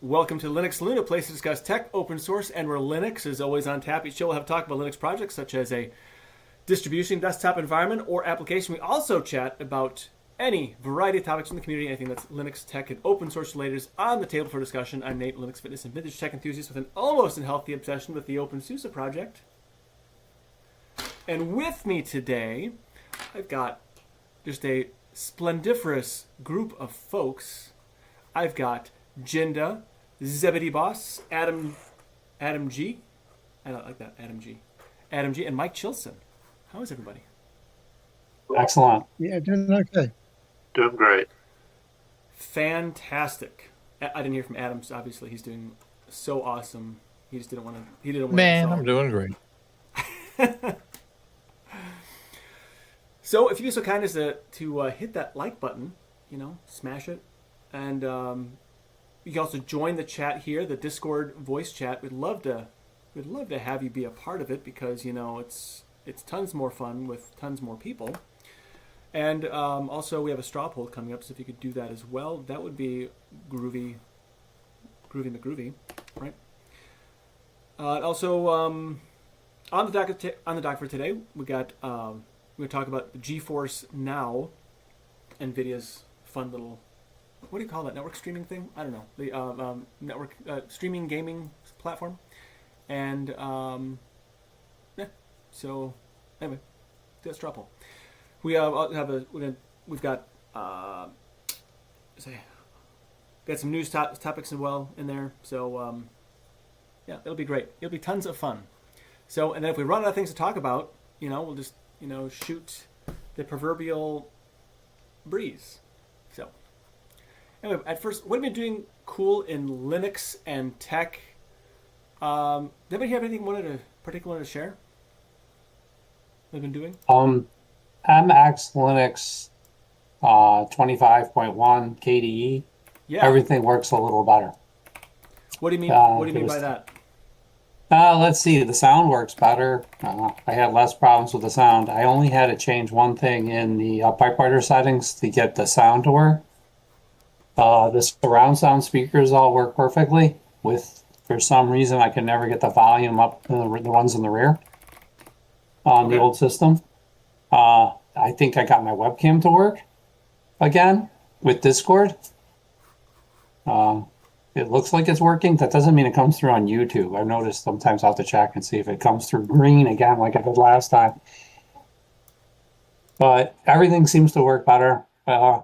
Welcome to Linux Saloon, a place to discuss tech, open source, and where Linux is always on tap. Each show will have talk about Linux projects such as a distribution, desktop environment, or application. We also chat about any variety of topics in the community, anything that's Linux, tech, and open source related is on the table for discussion. I'm Nate, Linux fitness and vintage tech enthusiast with an almost unhealthy obsession with the OpenSUSE project. And with me today, I've got just a splendiferous group of folks. I've got Jinda, Zebedee Boss, Adam G. I don't like that, Adam G, and Mike Chilson. How is everybody? Excellent. Yeah, doing okay. Doing great. Fantastic. I didn't hear from Adam, so obviously he's doing so awesome. He just didn't want to. He didn't want Man, to. I'm doing great. So if you'd be so kind as to hit that like button, smash it, and you can also join the chat here, the Discord voice chat. We'd love to have you be a part of it because it's tons more fun with tons more people. And also we have a StrawPoll coming up, so if you could do that as well, that would be groovy McGroovy, right? Also on the docket for today, we got we're going to talk about the GeForce NOW, NVIDIA's fun little, what do you call that, network streaming thing? I don't know. The network streaming gaming platform. And, yeah. So, anyway, that's StrawPoll. We've got some news topics as well in there. So, yeah, it'll be great. It'll be tons of fun. So, and then if we run out of things to talk about, we'll just, shoot the proverbial breeze. So, anyway, at first, what have you been doing cool in Linux and tech? Does anybody have anything particular to share? They've been doing? MX Linux 25.1 KDE. Yeah. Everything works a little better. What do you mean? What do you mean by that? Let's see. The sound works better. I had less problems with the sound. I only had to change one thing in the Pipewriter settings to get the sound to work. The surround sound speakers all work perfectly. For some reason, I can never get the volume up, the ones in the rear on the old system. I think I got my webcam to work again with Discord. It looks like it's working. That doesn't mean it comes through on YouTube. I've noticed sometimes I'll have to check and see if it comes through green again like I did last time. But everything seems to work better. I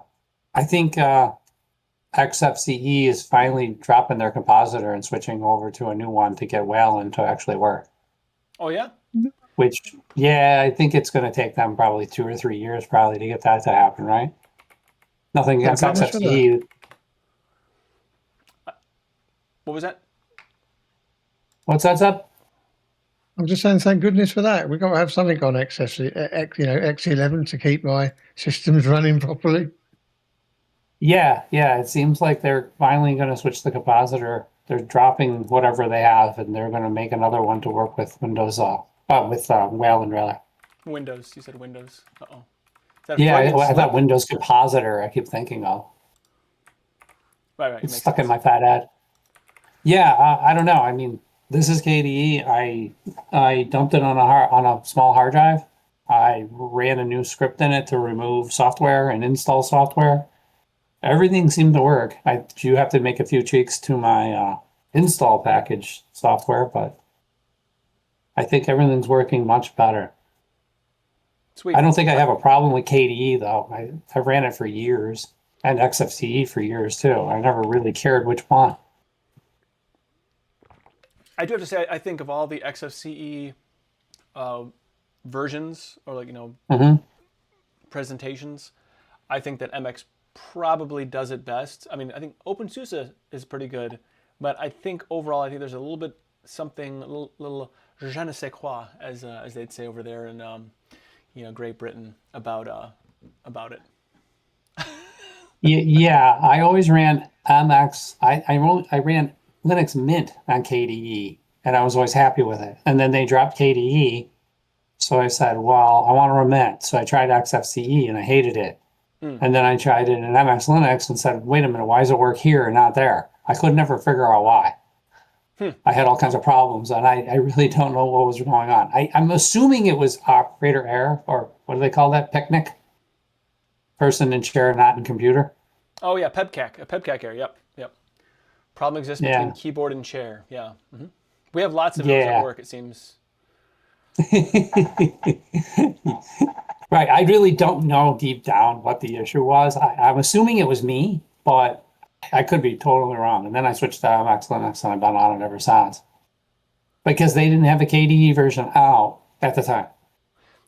think XFCE is finally dropping their compositor and switching over to a new one to get Wayland to actually work. Oh, yeah? Which, yeah, I think it's going to take them probably 2 or 3 years probably to get that to happen, right? Nothing against XFCE. What was that? What's that, Seb? I'm just saying, thank goodness for that. We've got to have something on X11 to keep my systems running properly. Yeah. It seems like they're finally going to switch the compositor. They're dropping whatever they have, and they're going to make another one to work with Windows, with Wayland, rather. Windows. You said Windows. Uh-oh. Yeah, I thought Windows Compositor I keep thinking of. Right. It's stuck in my fat head. Yeah, I don't know. I mean, this is KDE. I dumped it on a small hard drive. I ran a new script in it to remove software and install software. Everything seemed to work. I do have to make a few tweaks to my install package software, but I think everything's working much better. Sweet. I don't think I have a problem with KDE, though. I ran it for years, and XFCE for years, too. I never really cared which one. I do have to say, I think of all the XFCE versions, or presentations, I think that MX probably does it best. I mean, I think OpenSUSE is pretty good, but I think overall, I think there's a little bit something, a little je ne sais quoi, as they'd say over there in Great Britain about it. Yeah, I always ran MX. I ran Linux Mint on KDE, and I was always happy with it. And then they dropped KDE, so I said, well, I want to run Mint. So I tried XFCE, and I hated it. And then I tried it in MX Linux and said, wait a minute, why does it work here and not there? I could never figure out why. I had all kinds of problems, and I really don't know what was going on. I'm assuming it was operator error, or what do they call that? Picnic? Person in chair, not in computer. Oh yeah, PEBCAC, a PEBCAC error. Yep. Problem exists between keyboard and chair. Yeah. We have lots of those at work, it seems. Right. I really don't know deep down what the issue was. I'm assuming it was me, but I could be totally wrong. And then I switched to MX Linux, and I've been on it ever since. Because they didn't have a KDE version out at the time.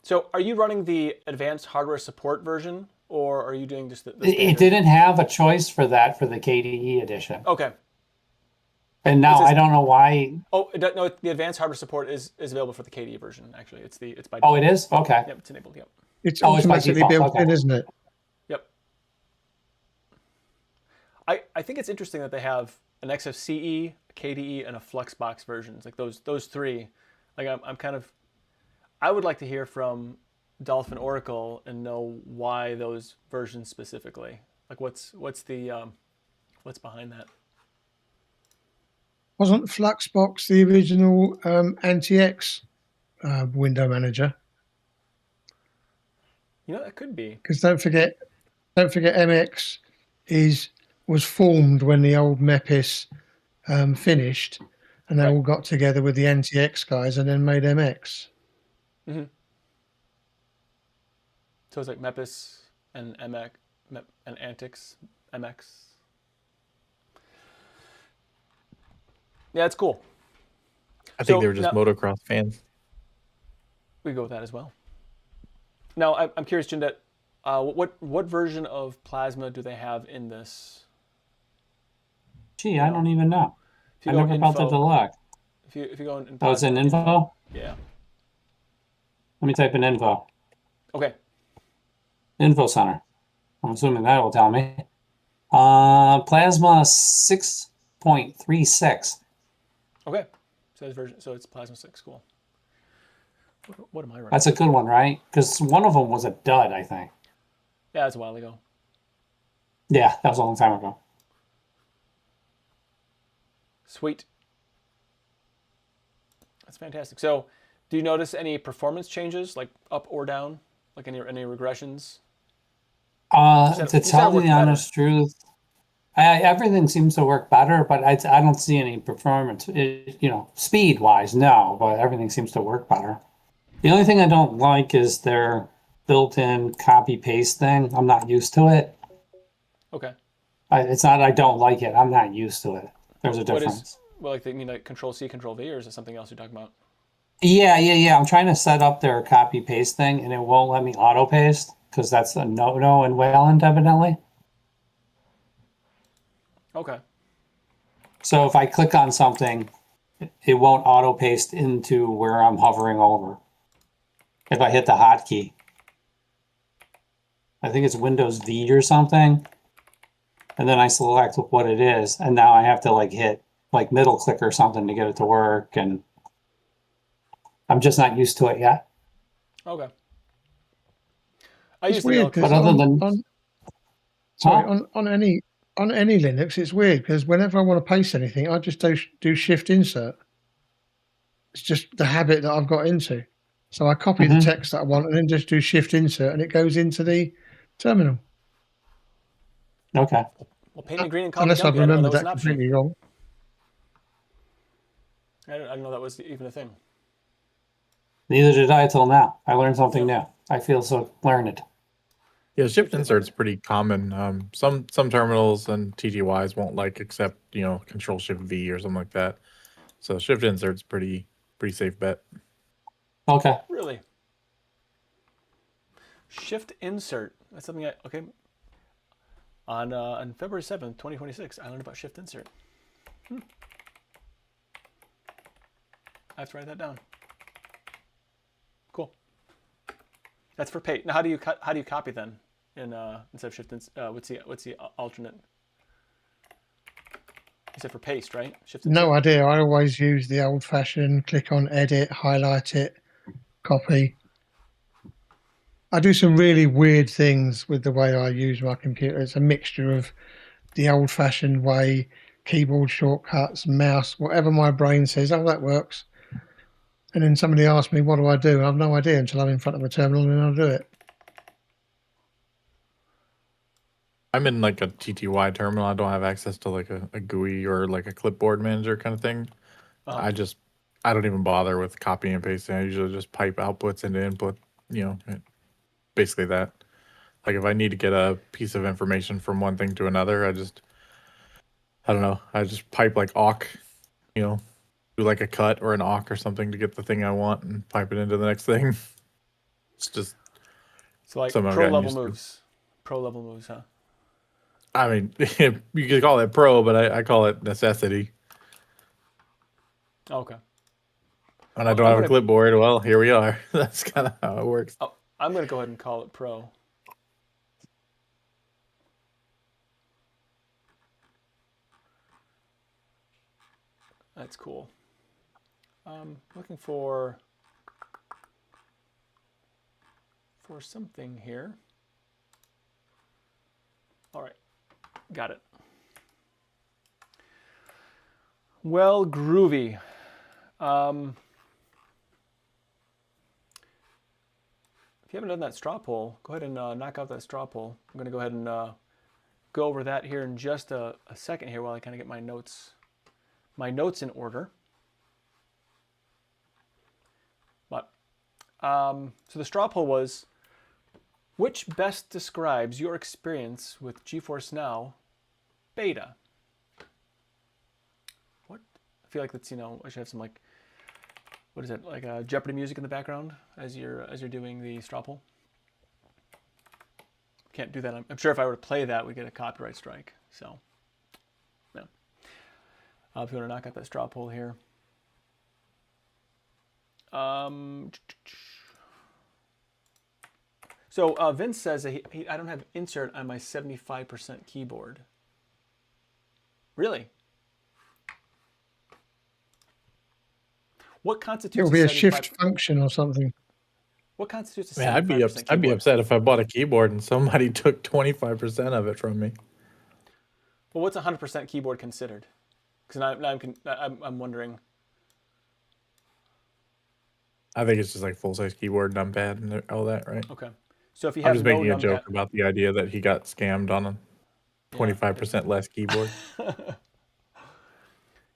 So are you running the advanced hardware support version, or are you doing just the It didn't have a choice for that for the KDE edition. Okay. And now I don't know why. Oh, no, the advanced hardware support is available for the KDE version, actually. It's by default. Oh, it is? Okay. Yep, it's enabled, yep. It's automatically built in, isn't it? Yep. I think it's interesting that they have an XFCE, a KDE, and a Fluxbox versions. Like those three. Like I would like to hear from Dolphin Oracle and know why those versions specifically. Like what's behind that? Wasn't Fluxbox the original anti-X window manager? You know, that could be. Because don't forget, MX was formed when the old MEPIS finished, and they all got together with the anti-X guys and then made MX. Mm-hmm. So it's like MEPIS and MX and Antix MX. Yeah, it's cool. I think they were just motocross fans. We go with that as well. Now, I'm curious, Jinda, what version of Plasma do they have in this? Gee, I don't even know. I never bothered to look. If you go in it's in info? Yeah. Let me type in info. Okay. Info center. I'm assuming that will tell me. Plasma 6.36. Okay. So it's Plasma 6. Cool. What am I running? That's a good one, right? Because one of them was a dud, I think. Yeah, that's a while ago. Yeah, that was a long time ago. Sweet. That's fantastic. So, do you notice any performance changes, like up or down, like any regressions? To tell you the honest truth, everything seems to work better, but I don't see any performance. Speed-wise, no, but everything seems to work better. The only thing I don't like is their built-in copy-paste thing. I'm not used to it. Okay. It's not I don't like it. I'm not used to it. There's a difference. You mean like Control-C, Control-V, or is it something else you're talking about? Yeah. I'm trying to set up their copy-paste thing, and it won't let me auto-paste because that's a no-no in Wayland, evidently. Okay. So if I click on something, it won't auto-paste into where I'm hovering over. If I hit the hotkey, I think it's Windows V or something, and then I select what it is, and now I have to hit middle click or something to get it to work, and I'm just not used to it yet. Okay. It's weird because on any Linux, it's weird because whenever I want to paste anything, I just do Shift Insert. It's just the habit that I've got into. So I copy the text that I want and then just do Shift Insert, and it goes into the terminal. Okay. Well, paint me green and call unless me I've remembered that completely wrong. I didn't know that was even a thing. Neither did I till now. I learned something new. I feel so learned. Yeah, Shift Insert's pretty common. Some terminals and TTYs won't accept Control Shift V or something like that. So Shift Insert's pretty safe bet. Okay. Really? Shift Insert. That's something okay. On February 7th, 2026, I learned about Shift Insert. I have to write that down. Cool. That's for paste. Now, how do you copy then? Instead of Shift Insert, what's the alternate? You said for paste, right? Shift Insert. No idea. I always use the old-fashioned click on Edit, highlight it, copy. I do some really weird things with the way I use my computer. It's a mixture of the old-fashioned way keyboard shortcuts, mouse, whatever my brain says, oh, that works. And then somebody asks me, what do I do? I have no idea until I'm in front of a terminal and I'll do it. I'm in like a TTY terminal. I don't have access to like a GUI or like a clipboard manager kind of thing. I don't even bother with copying and pasting. I usually just pipe outputs into input, basically that. Like if I need to get a piece of information from one thing to another, I don't know. I just pipe like awk, do like a cut or an awk or something to get the thing I want and pipe it into the next thing. It's just So like something I've pro gotten level used to. moves. Pro level moves, huh? I mean, you could call it pro, but I call it necessity. Okay. And I don't have a clipboard. Well, here we are. That's kind of how it works. Oh, I'm going to go ahead and call it pro. That's cool. Looking for something here. All right, got it. Well, groovy. If you haven't done that straw poll, go ahead and knock out that straw poll. I'm going to go ahead and go over that here in just a second here while I kind of get my notes in order. But so the straw poll was, which best describes your experience with GeForce NOW Beta? What? I feel like that's, I should have some like, what is it, like Jeopardy music in the background as you're doing the straw poll. Can't do that. I'm sure if I were to play that, we get a copyright strike. So, no. If you want to knock out that straw poll here. So Vince says that I don't have insert on my 75% keyboard. Really? What constitutes? It'll be a shift function or something. What constitutes a 75% Man, I'd be upset if I bought a keyboard and somebody took 25% of it from me. Well, what's 100% keyboard considered? Because I'm wondering. I think it's just like full-size keyboard, numpad, and all that, right? Okay. So if you have I'm just making no a joke about the idea that he got scammed on a 25% less keyboard.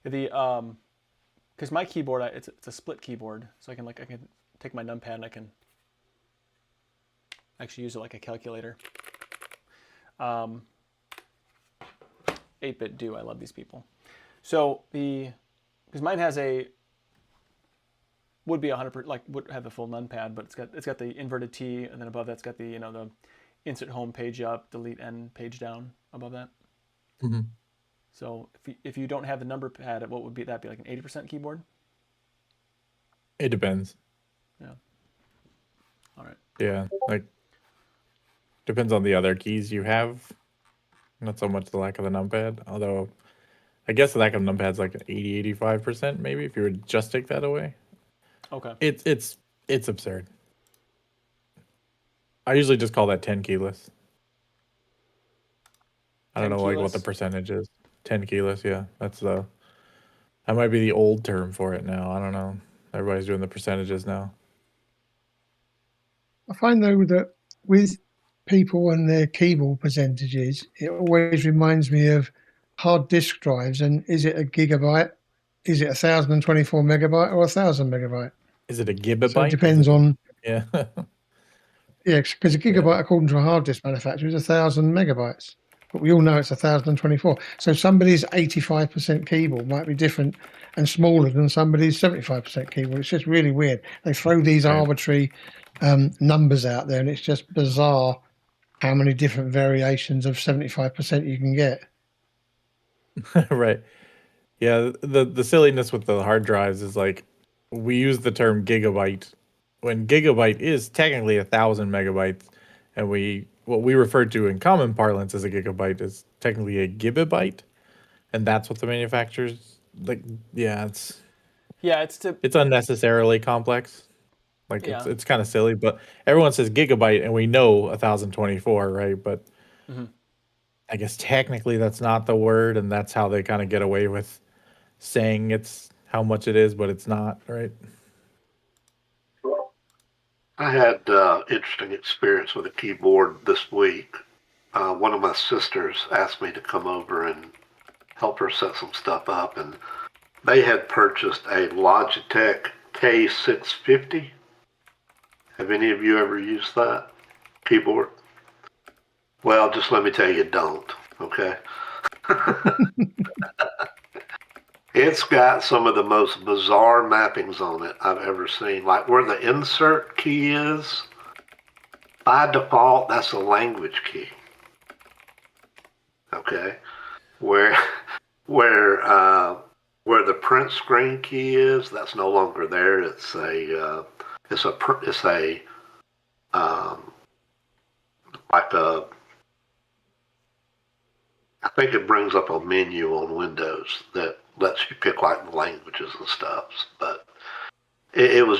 Because my keyboard, it's a split keyboard, so I can take my numpad and I can actually use it like a calculator. 8-bit do. I love these people. So because mine has would be 100%, like would have the full numpad, but it's got the inverted T, and then above that's got the the insert home page up, delete end page down above that. Mm-hmm. So if you don't have the number pad, what would that be, like an 80% keyboard? It depends. Yeah. All right. Yeah, like depends on the other keys you have. Not so much the lack of the numpad, although I guess the lack of numpad's like an 80-85% maybe if you would just take that away. Okay. It's absurd. I usually just call that 10 keyless. I don't know like what the percentage is. 10 keyless, yeah. That might be the old term for it now. I don't know. Everybody's doing the percentages now. I find though that with people and their keyboard percentages, it always reminds me of hard disk drives. And is it a gigabyte? Is it 1024 megabyte or 1000 megabyte? Is it a gigabyte? So it depends on. Yeah. Yeah, because a gigabyte, according to a hard disk manufacturer, is 1000 megabytes. But we all know it's 1024. So somebody's 85% keyboard might be different and smaller than somebody's 75% keyboard. It's just really weird. They throw these arbitrary numbers out there, and it's just bizarre how many different variations of 75% you can get. Right. Yeah, the silliness with the hard drives is like we use the term gigabyte when gigabyte is technically 1,000 megabytes, and what we refer to in common parlance as a gigabyte is technically a gigabyte, and that's what the manufacturers like. Yeah, it's unnecessarily complex. Like it's kind of silly, but everyone says gigabyte, and we know 1024, right? But I guess technically that's not the word, and that's how they kind of get away with saying it's how much it is, but it's not, right? I had interesting experience with a keyboard this week. One of my sisters asked me to come over and help her set some stuff up, and they had purchased a Logitech K650. Have any of you ever used that keyboard? Well, just let me tell you, don't, okay? It's got some of the most bizarre mappings on it I've ever seen. Like where the insert key is, by default, that's a language key. Okay? Where the print screen key is, that's no longer there. It's like a, I think it brings up a menu on Windows that lets you pick like the languages and stuff. But it was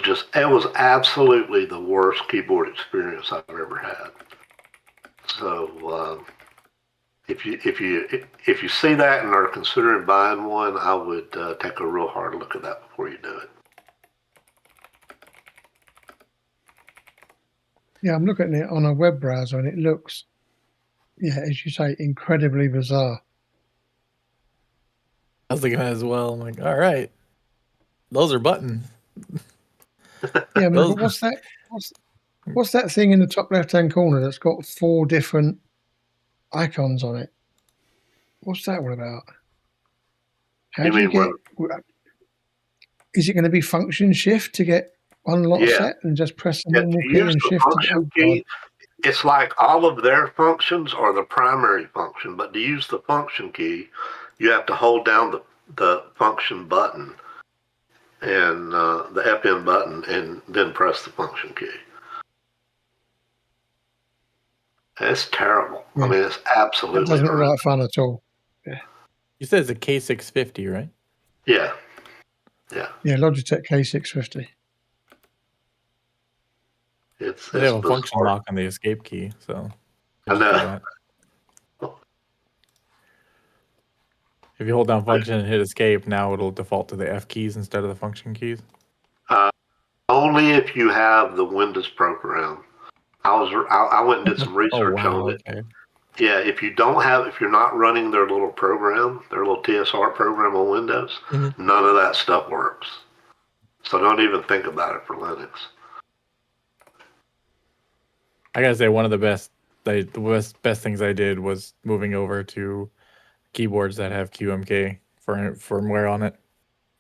absolutely the worst keyboard experience I've ever had. So if you see that and are considering buying one, I would take a real hard look at that before you do it. Yeah, I'm looking at it on a web browser and it looks, yeah, as you say, incredibly bizarre. I was thinking that as well. I'm like, all right, those are buttons. Yeah, I mean, but what's that? What's that thing in the top left-hand corner that's got 4 different icons on it? What's that all about? How do you get? Is it going to be function shift to get one lot set and just press the normal key and shift? Function key, it's like all of their functions are the primary function, but to use the function key, you have to hold down the function button and the FN button and then press the function key. It's terrible. Yeah. I mean, it's absolutely. It doesn't look like fun at all. Yeah. You said it's a K650, right? Yeah. Yeah. Yeah, Logitech K650. They have a function lock on the escape key, so. I know. If you hold down function and hit escape, now it'll default to the F keys instead of the function keys. Only if you have the Windows program. I went and did some research on it. Okay. Yeah, if you're not running their little program, their little TSR program on Windows, none of that stuff works. So don't even think about it for Linux. I gotta say, one of the best things I did was moving over to keyboards that have QMK firmware on it,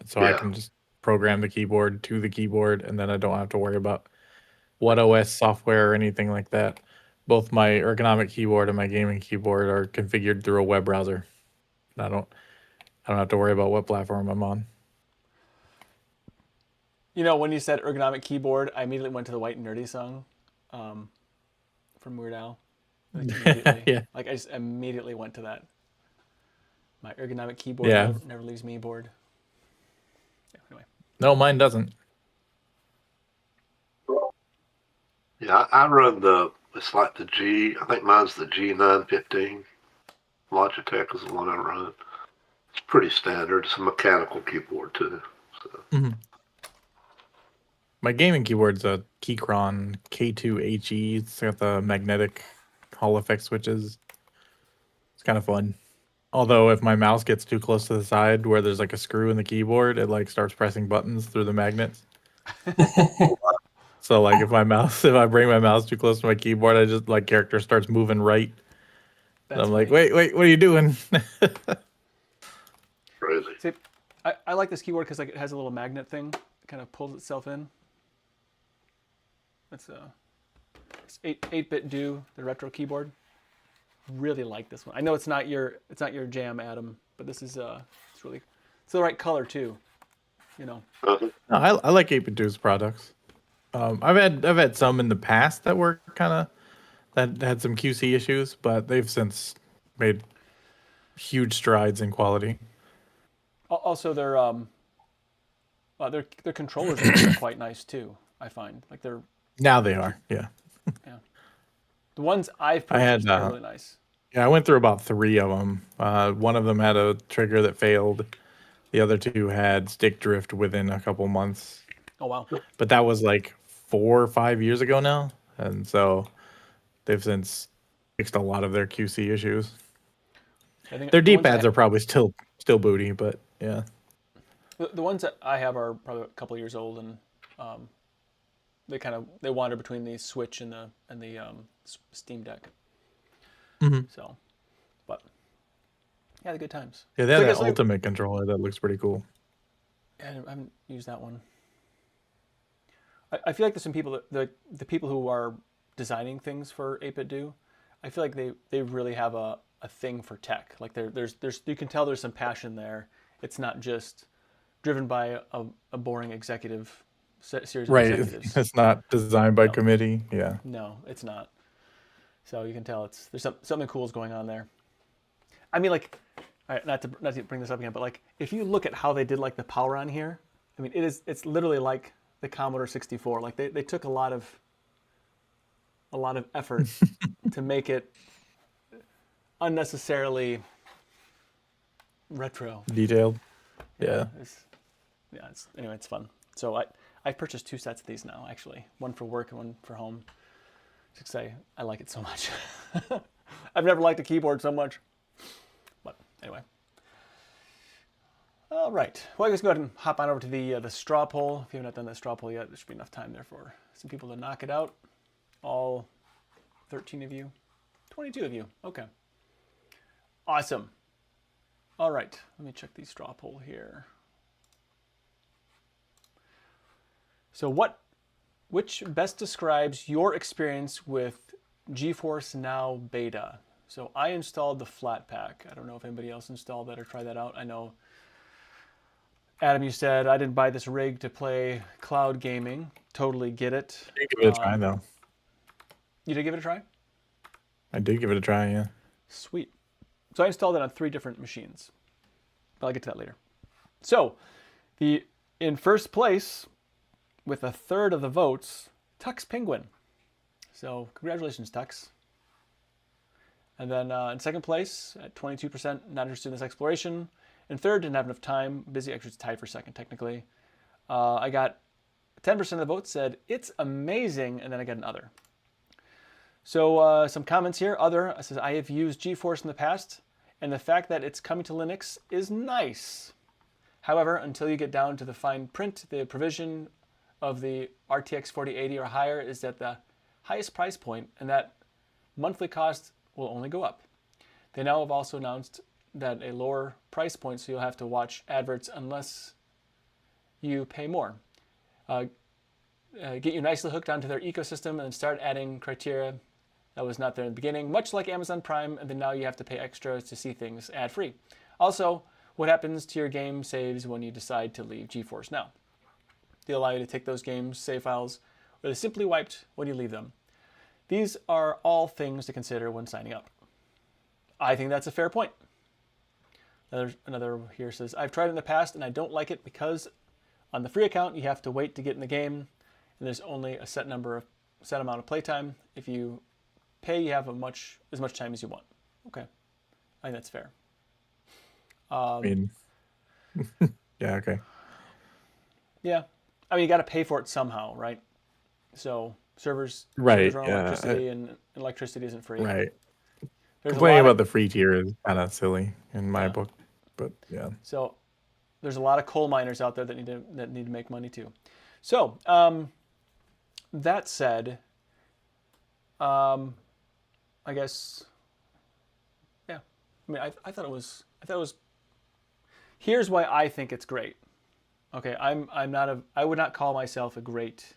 so I can just program the keyboard to the keyboard, and then I don't have to worry about what OS software or anything like that. Both my ergonomic keyboard and my gaming keyboard are configured through a web browser. I don't have to worry about what platform I'm on. You know, when you said ergonomic keyboard, I immediately went to the White and Nerdy song from Weird Al. Yeah. Like I just immediately went to that. My ergonomic keyboard never leaves me bored. Yeah, anyway. No, mine doesn't. Yeah, I run it's like the I think mine's the G915. Logitech is the one I run. It's pretty standard. It's a mechanical keyboard too. So. My gaming keyboard's a Keychron K2HE. It's got the magnetic Hall effect switches. It's kind of fun. Although if my mouse gets too close to the side where there's like a screw in the keyboard, it like starts pressing buttons through the magnets. So like if I bring my mouse too close to my keyboard, I just like character starts moving right. And I'm like, wait, what are you doing? Crazy. See, I like this keyboard because like it has a little magnet thing. It kind of pulls itself in. It's 8-bit do, the retro keyboard. Really like this one. I know it's not your jam, Adam, but this is it's the right color too. You know. Uh-huh. No, I like 8-bit do's products. I've had some in the past that were that had some QC issues, but they've since made huge strides in quality. Also, their controllers are quite nice too. I find like they're now they are, yeah. Yeah. The ones I've purchased are really nice. Yeah, I went through about 3 of them. One of them had a trigger that failed. The other 2 had stick drift within a couple months. Oh wow. But that was like 4 or 5 years ago now, and so they've since fixed a lot of their QC issues. I think Their the ones D-pads are probably still booty, but yeah. the ones that I have are probably a couple of years old, and they wander between the Switch and the Steam Deck. Mhm. So, but yeah, the good times. Yeah, they So I have guess, an ultimate controller that looks pretty cool. I haven't used that one. I feel like there's some people that the people who are designing things for 8-bit do. I feel like they really have a thing for tech. Like there's you can tell there's some passion there. It's not just driven by a boring executive series of Right. executives. It's not designed by No. committee. Yeah. No, it's not. So you can tell there's something cool is going on there. I mean, like, all right, not to bring this up again, but like if you look at how they did like the power on here, I mean, it's literally like the Commodore 64. Like they took a lot of effort to make it unnecessarily retro. Detailed. Yeah. Anyway, it's fun. So I purchased 2 sets of these now, actually. One for work and one for home. Just say I like it so much. I've never liked a keyboard so much. But anyway. All right. Well, I guess go ahead and hop on over to the straw poll. If you haven't done that straw poll yet, there should be enough time there for some people to knock it out. All 13 of you. 22 of you. Okay. Awesome. All right. Let me check the straw poll here. So which best describes your experience with GeForce NOW Beta? So I installed the Flatpak. I don't know if anybody else installed that or tried that out. I know, Adam, you said I didn't buy this rig to play cloud gaming. Totally get it. I did give it a try, though. You did give it a try? I did give it a try, yeah. Sweet. So I installed it on 3 different machines. But I'll get to that later. So in first place, with 1/3 of the votes, Tux Penguin. So congratulations, Tux. And then in second place, at 22%, not interested in this exploration. In third, didn't have enough time. Busy, actually it's tied for second, technically. I got 10% of the votes said, it's amazing, and then I got an other. So some comments here. Other says, I have used GeForce in the past, and the fact that it's coming to Linux is nice. However, until you get down to the fine print, the provision of the RTX 4080 or higher is at the highest price point, and that monthly cost will only go up. They now have also announced that a lower price point, so you'll have to watch adverts unless you pay more. Get you nicely hooked onto their ecosystem and then start adding criteria that was not there in the beginning, much like Amazon Prime, and then now you have to pay extra to see things ad-free. Also, what happens to your game saves when you decide to leave GeForce Now? They allow you to take those games, save files, or they're simply wiped when you leave them. These are all things to consider when signing up. I think that's a fair point. Another here says, I've tried it in the past and I don't like it because on the free account you have to wait to get in the game and there's only a set amount of playtime. If you pay, you have as much time as you want. Okay, I think that's fair. I mean, yeah, okay. Yeah, I mean you got to pay for it somehow, right? So servers Right, run yeah. electricity, and electricity isn't free. Right. There's Complaining about the free tier is kind of silly in my Yeah. book, but yeah. So there's a lot of coal miners out there that need to make money too. So that said, I guess, yeah. I mean, I thought it was. Here's why I think it's great. Okay, I would not call myself a great,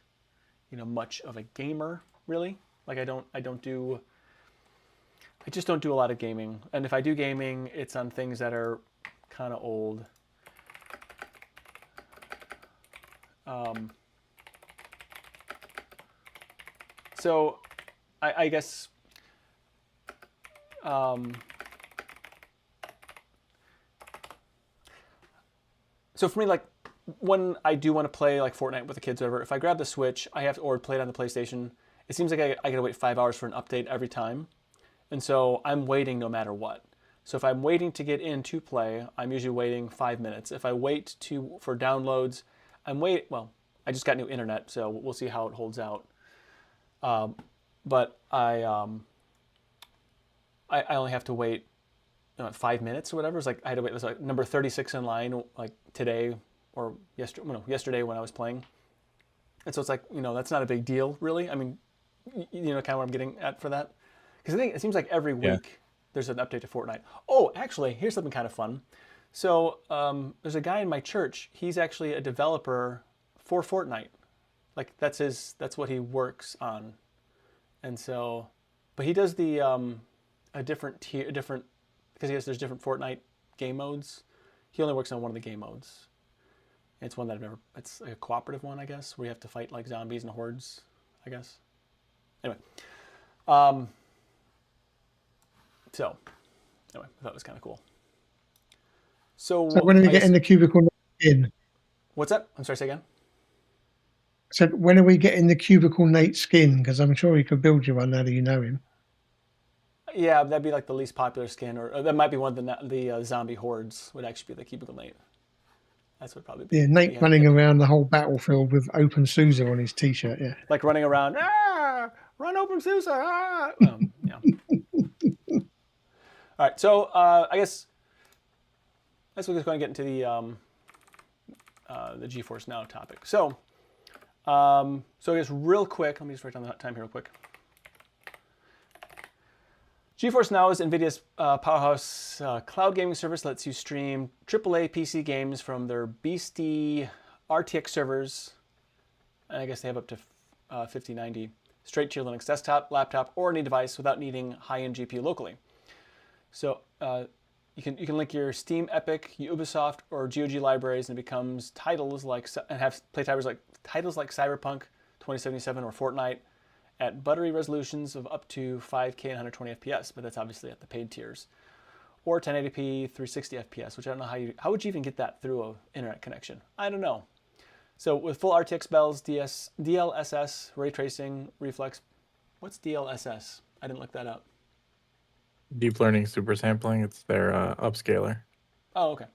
much of a gamer really. Like I just don't do a lot of gaming, and if I do gaming, it's on things that are kind of old. So I guess so for me, like when I do want to play like Fortnite with the kids or whatever, if I grab the Switch, or play it on the PlayStation, it seems like I gotta wait 5 hours for an update every time. And so I'm waiting no matter what. So if I'm waiting to get in to play, I'm usually waiting 5 minutes. If I wait for downloads, well, I just got new internet, so we'll see how it holds out. But I only have to wait 5 minutes or whatever. It's like I had to wait. It was like number 36 in line, like today or yesterday when I was playing. And so it's like, that's not a big deal, really. I mean, kind of what I'm getting at for that. Because I think it seems like every week there's an update to Fortnite. Oh, actually, here's something kind of fun. So there's a guy in my church. He's actually a developer for Fortnite. Like that's what he works on. And so, but he does the a different because there's different Fortnite game modes. He only works on one of the game modes. It's one that it's like a cooperative one, I guess, where you have to fight like zombies and hordes, I guess. Anyway, I thought it was kind of cool. So when are we getting the cubicle in? What's that? I'm sorry, say again. So when are we getting the cubicle Nate skin? Because I'm sure he could build you one now that you know him. Yeah, that'd be like the least popular skin, or that might be one of the zombie hordes would actually be the cubicle Nate. That's what probably be. Yeah, Nate running around the whole battlefield with Open SUSE on his t-shirt. Yeah, like running around. Run Open SUSE. Yeah. All right, so I guess we're just going to get into the GeForce Now topic. So, I guess real quick, let me just write down the time here real quick. GeForce Now is NVIDIA's powerhouse cloud gaming service that lets you stream AAA PC games from their beastie RTX servers. And I guess they have up to 5090 straight to your Linux desktop, laptop, or any device without needing high-end GPU locally. So you can link your Steam, Epic, Ubisoft, or GOG libraries, and it becomes titles like titles like Cyberpunk 2077 or Fortnite at buttery resolutions of up to 5K and 120 FPS, but that's obviously at the paid tiers, or 1080p 360 FPS, which I don't know how would you even get that through an internet connection? I don't know. So with full RTX bells, DLSS, ray tracing, reflex. What's DLSS? I didn't look that up. Deep learning super sampling. It's their upscaler. Oh, okay.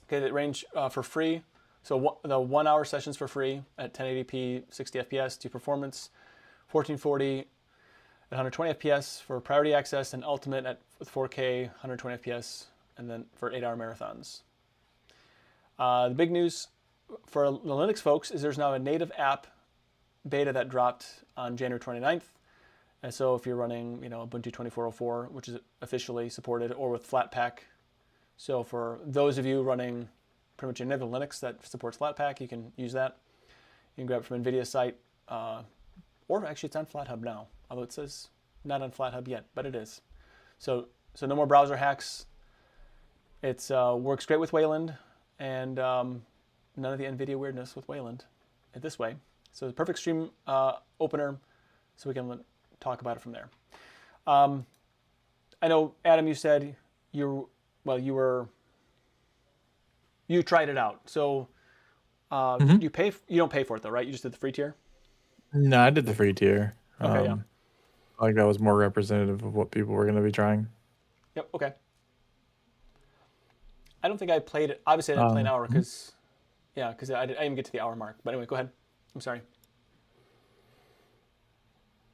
Okay, they range for free. So the 1 hour sessions for free at 1080p 60 FPS to performance, 1440 at 120 FPS for priority access, and ultimate with 4K 120 FPS, and then for 8-hour marathons. The big news for the Linux folks is there's now a native app beta that dropped on January 29th. And so if you're running, Ubuntu 24.04, which is officially supported, or with Flatpak. So for those of you running pretty much any other Linux that supports Flatpak, you can use that. You can grab it from NVIDIA's site, or actually it's on FlatHub now, although it says not on FlatHub yet, but it is. So no more browser hacks. It works great with Wayland, and none of the NVIDIA weirdness with Wayland this way. So the perfect stream opener, so we can talk about it from there. I know, Adam, you said you tried it out. So you don't pay for it though, right? You just did the free tier? No, I did the free tier. Okay, yeah. I think that was more representative of what people were going to be trying. Yep, okay. I don't think I played it. Obviously, I didn't play an hour because I didn't get to the hour mark. But anyway, go ahead. I'm sorry.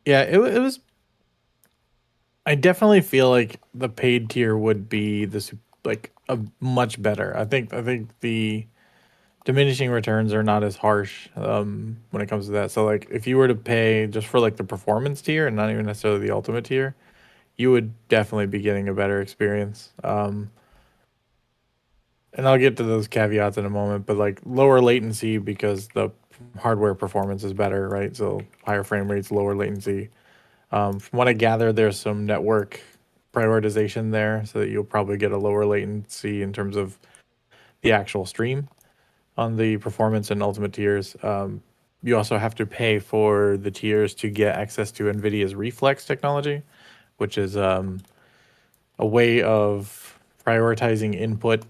Yeah, it was. I definitely feel like the paid tier would be a much better. I think the diminishing returns are not as harsh when it comes to that. So like if you were to pay just for like the performance tier and not even necessarily the ultimate tier, you would definitely be getting a better experience. And I'll get to those caveats in a moment, but like lower latency because the hardware performance is better, right? So higher frame rates, lower latency. From what I gather, there's some network prioritization there so that you'll probably get a lower latency in terms of the actual stream on the performance and ultimate tiers. You also have to pay for the tiers to get access to NVIDIA's Reflex technology, which is a way of prioritizing input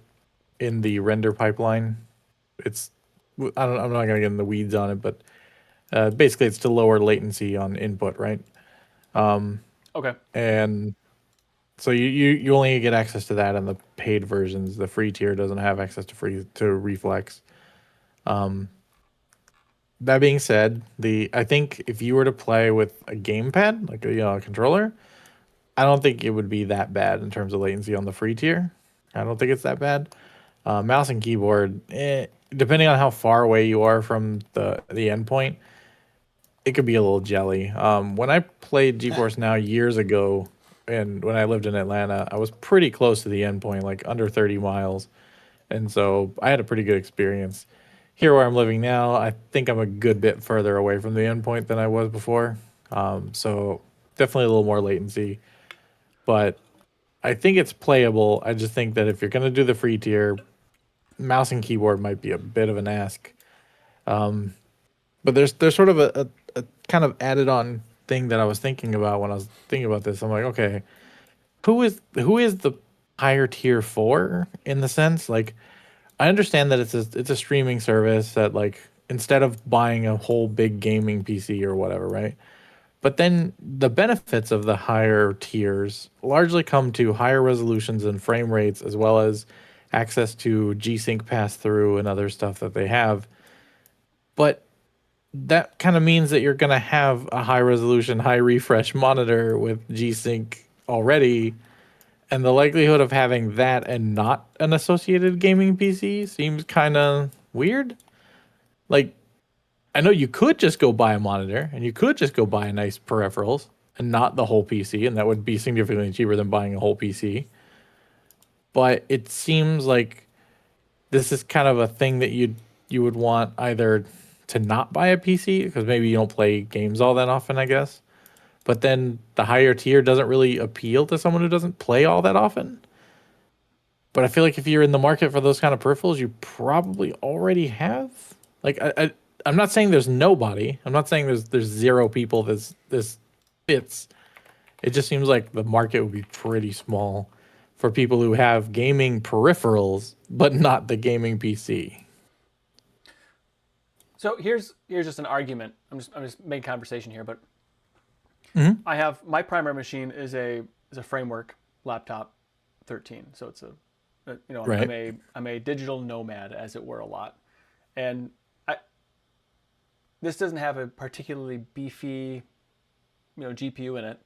in the render pipeline. I'm not going to get in the weeds on it, but basically it's to lower latency on input, right? Okay. And so you only get access to that in the paid versions. The free tier doesn't have access to Reflex. That being said, I think if you were to play with a gamepad, like a controller, I don't think it would be that bad in terms of latency on the free tier. I don't think it's that bad. Mouse and keyboard, depending on how far away you are from the endpoint, it could be a little jelly. When I played GeForce Now years ago, and when I lived in Atlanta, I was pretty close to the endpoint, like under 30 miles, and so I had a pretty good experience. Here where I'm living now, I think I'm a good bit further away from the endpoint than I was before. So definitely a little more latency, but I think it's playable. I just think that if you're going to do the free tier, mouse and keyboard might be a bit of an ask. But there's sort of a kind of added on thing that I was thinking about when I was thinking about this. I'm like, okay, who is the higher tier for, in the sense, like, I understand that it's a streaming service that, like, instead of buying a whole big gaming PC or whatever, right? But then the benefits of the higher tiers largely come to higher resolutions and frame rates, as well as access to G-Sync pass-through and other stuff that they have. But that kind of means that you're going to have a high resolution, high refresh monitor with G-Sync already. And the likelihood of having that and not an associated gaming PC seems kind of weird. Like, I know you could just go buy a monitor and you could just go buy a nice peripherals and not the whole PC, and that would be significantly cheaper than buying a whole PC. But it seems like this is kind of a thing that you would want either to not buy a PC because maybe you don't play games all that often, I guess. But then the higher tier doesn't really appeal to someone who doesn't play all that often. But I feel like if you're in the market for those kind of peripherals, you probably already have. Like, I'm not saying there's nobody. I'm not saying there's zero people this fits. It just seems like the market would be pretty small for people who have gaming peripherals, but not the gaming PC. So here's just an argument. I'm just making conversation here, but I have my primary machine is a framework laptop 13. So it's Right. I'm a digital nomad, as it were, a lot. And this doesn't have a particularly beefy, GPU in it.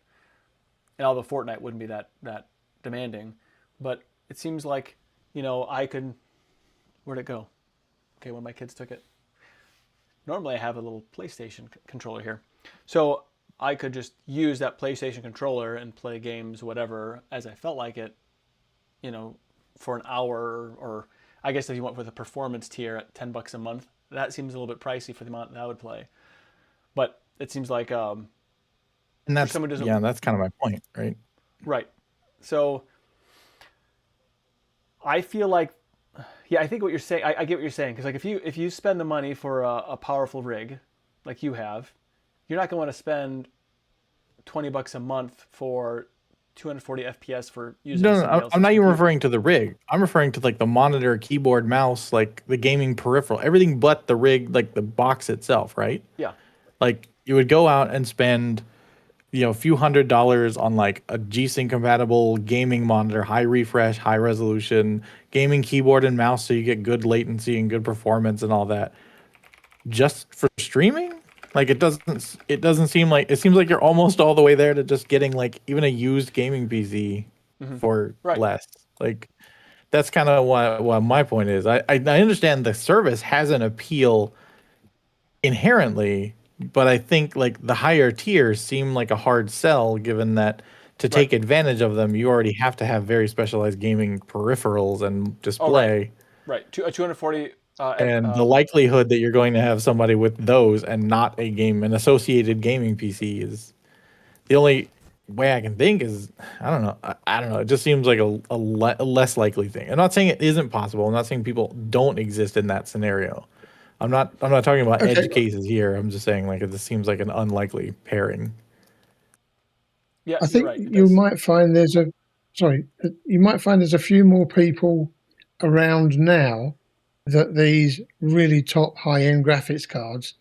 And although Fortnite wouldn't be that demanding, but it seems like, I could, where'd it go? Okay, when my kids took it. Normally I have a little PlayStation controller here. So I could just use that PlayStation controller and play games, whatever, as I felt like it, for an hour, or I guess if you went with a performance tier at $10 a month, that seems a little bit pricey for the amount that I would play. But it seems like, And that's someone doesn't, that's kind of my point, right? right. So I feel like, I think what you're saying, I get what you're saying, because like if you spend the money for a powerful rig like you have, you're not going to want to spend $20 a month for 240 FPS for using somebody else's I'm not even computer. referring to the rig. I'm referring to like the monitor, keyboard, mouse, like the gaming peripheral, everything but the rig, like the box itself, right? Yeah. Like you would go out and spend, a few $100s on like a G-Sync compatible gaming monitor, high refresh, high resolution, gaming keyboard and mouse, so you get good latency and good performance and all that, just for streaming. Like it doesn't seem like, it seems like you're almost all the way there to just getting like even a used gaming PC for less. Like that's kind of what my point is. I understand the service has an appeal inherently, but I think like the higher tiers seem like a hard sell, given that to take advantage of them, you already have to have very specialized gaming peripherals and display. Right. A 240. And the likelihood that you're going to have somebody with those and not an associated gaming PC is the only way I can think is, I don't know. I don't know. It just seems like a less likely thing. I'm not saying it isn't possible. I'm not saying people don't exist in that scenario. I'm not talking about edge cases here. I'm just saying like it just seems like an unlikely pairing. Yeah, I think right. you might find there's a few more people around now that these really top high-end graphics cards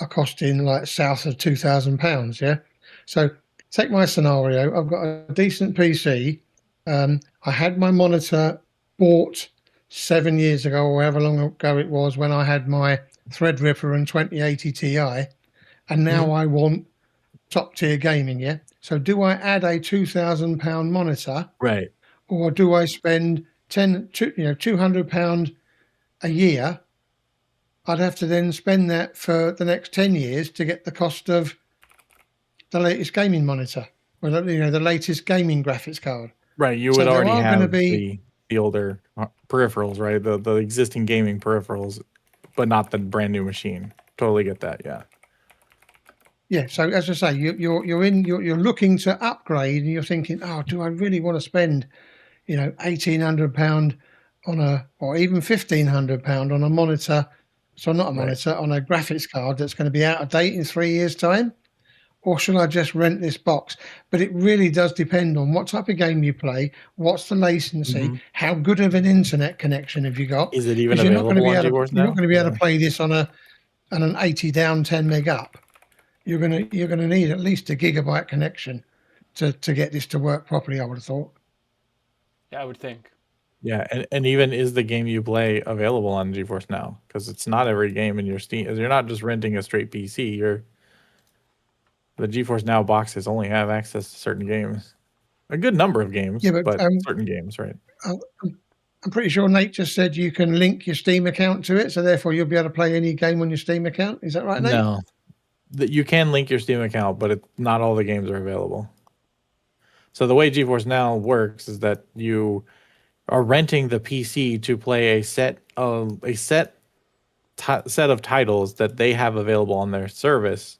are costing like south of £2,000. Yeah, so take my scenario. I've got a decent PC. I had my monitor bought 7 years ago, or however long ago it was, when I had my Threadripper and 2080 Ti, and now I want top tier gaming. Yeah. So do I add a £2,000 monitor, Right. or do I spend £200 a year? I'd have to then spend that for the next 10 years to get the cost of the latest gaming monitor, or the latest gaming graphics card. Right. You So would there already are going to have be the older peripherals, right? The existing gaming peripherals, but not the brand new machine. Totally get that. Yeah. Yeah, so as I say, you're looking to upgrade, and you're thinking, oh, do I really want to spend, £1,800 on or even £1,500 on a monitor? So not a monitor, on a graphics card that's going to be out of date in 3 years' time, or should I just rent this box? But it really does depend on what type of game you play, what's the latency, how good of an internet connection have you got? Is it even Because you're not going to available be on able GeForce to, you're now? not going to be able to play this on an 80 down, 10 meg up. You're gonna need at least a gigabyte connection to get this to work properly, I would have thought. Yeah, I would think. Yeah, and even is the game you play available on GeForce Now? Because it's not every game in your Steam. You're not just renting a straight PC. The GeForce Now boxes only have access to certain games, a good number of games, Yeah, but but certain games, right? I'm pretty sure Nate just said you can link your Steam account to it, so therefore you'll be able to play any game on your Steam account. Is that right, Nate? No, that you can link your Steam account, but not all the games are available. So the way GeForce Now works is that you are renting the PC to play a set of titles that they have available on their service,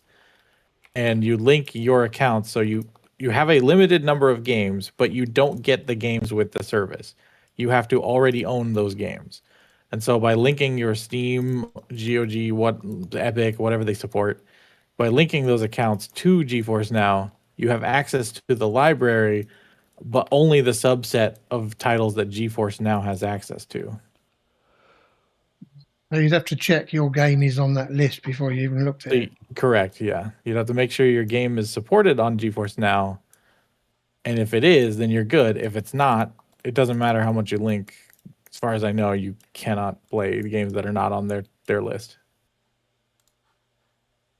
and you link your account, so you have a limited number of games, but you don't get the games with the service. You have to already own those games. And so by linking your Steam, GOG, Epic, whatever they support, by linking those accounts to GeForce Now, you have access to the library, but only the subset of titles that GeForce Now has access to. So you'd have to check your game is on that list before you even looked at it. Correct, yeah. You'd have to make sure your game is supported on GeForce Now, and if it is, then you're good. If it's not, it doesn't matter how much you link. As far as I know, you cannot play the games that are not on their list.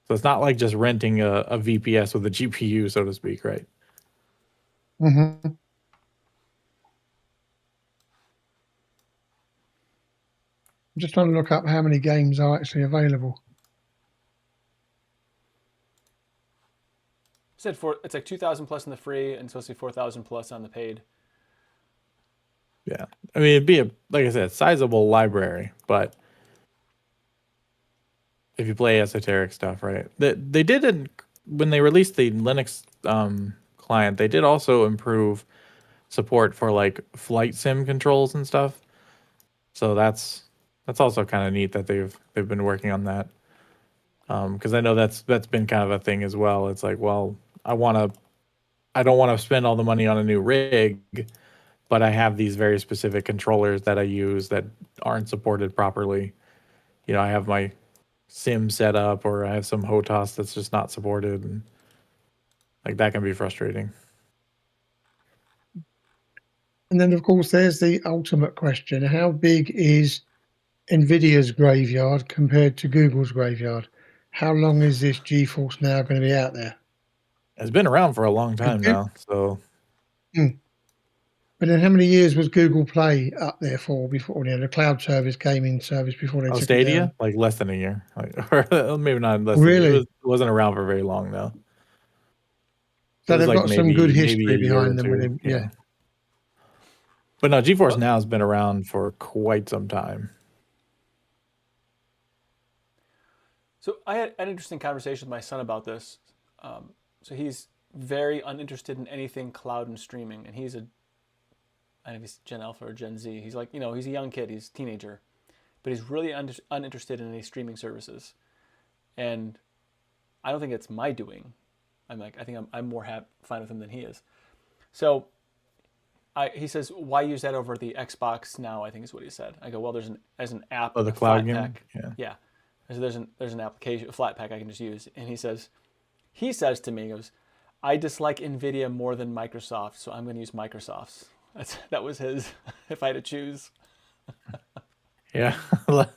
So it's not like just renting a VPS with a GPU, so to speak, right? Mm-hmm. I'm just trying to look up how many games are actually available. Said it's like 2,000 plus in the free and supposed to be 4,000 plus on the paid. Yeah, I mean, it'd be like I said, sizable library, but if you play esoteric stuff, right? They did when they released the Linux client. They did also improve support for like flight sim controls and stuff. So that's also kind of neat that they've been working on that. Because I know that's been kind of a thing as well. It's like, well, I don't want to spend all the money on a new rig, but I have these very specific controllers that I use that aren't supported properly. I have my sim set up, or I have some HOTAS that's just not supported, and like that can be frustrating. And then, of course, there's the ultimate question: how big is NVIDIA's graveyard compared to Google's graveyard? How long is this GeForce Now going to be out there? It's been around for a long time now, so. But then how many years was Google Play up there for before, the cloud service, gaming service, before they took Stadia? it down? Like less than a year. Or maybe not less than a year. It wasn't around for very long, though. So they've got some good history a behind them. two, Yeah. But no, GeForce Now has been around for quite some time. So I had an interesting conversation with my son about this. So he's very uninterested in anything cloud and streaming, and he's I don't know if he's Gen Alpha or Gen Z. He's like, he's a young kid, he's a teenager, but he's really uninterested in any streaming services. And I don't think it's my doing. I think I'm more fine with him than he is. So he says, why use that over the Xbox Now? I think is what he said. I go, well, there's an app. Oh, the cloud game? Flatpak. Yeah. So there's an application, a Flatpak I can just use. And he says to me, he goes, I dislike NVIDIA more than Microsoft, so I'm going to use Microsoft's. That was his, if I had to choose. Yeah.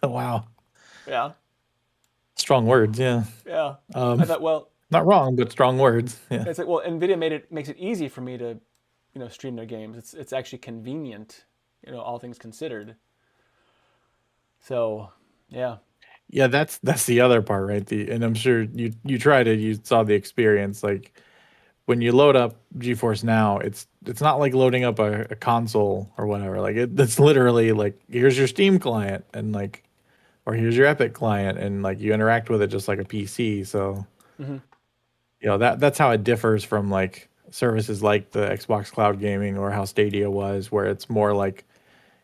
Wow. Yeah, Strong words. Yeah. yeah. Um, I thought, well, not wrong, but strong words. Yeah. it's like, well, NVIDIA makes it easy for me to, stream their games. It's actually convenient, all things considered. So, yeah. Yeah, that's the other part, right? And I'm sure you tried it, you saw the experience. Like when you load up GeForce Now, it's not like loading up a console or whatever. Like it's literally like here's your Steam client and like, or here's your Epic client, and like you interact with it just like a PC. So Mm-hmm. that's how it differs from like services like the Xbox Cloud Gaming or how Stadia was, where it's more like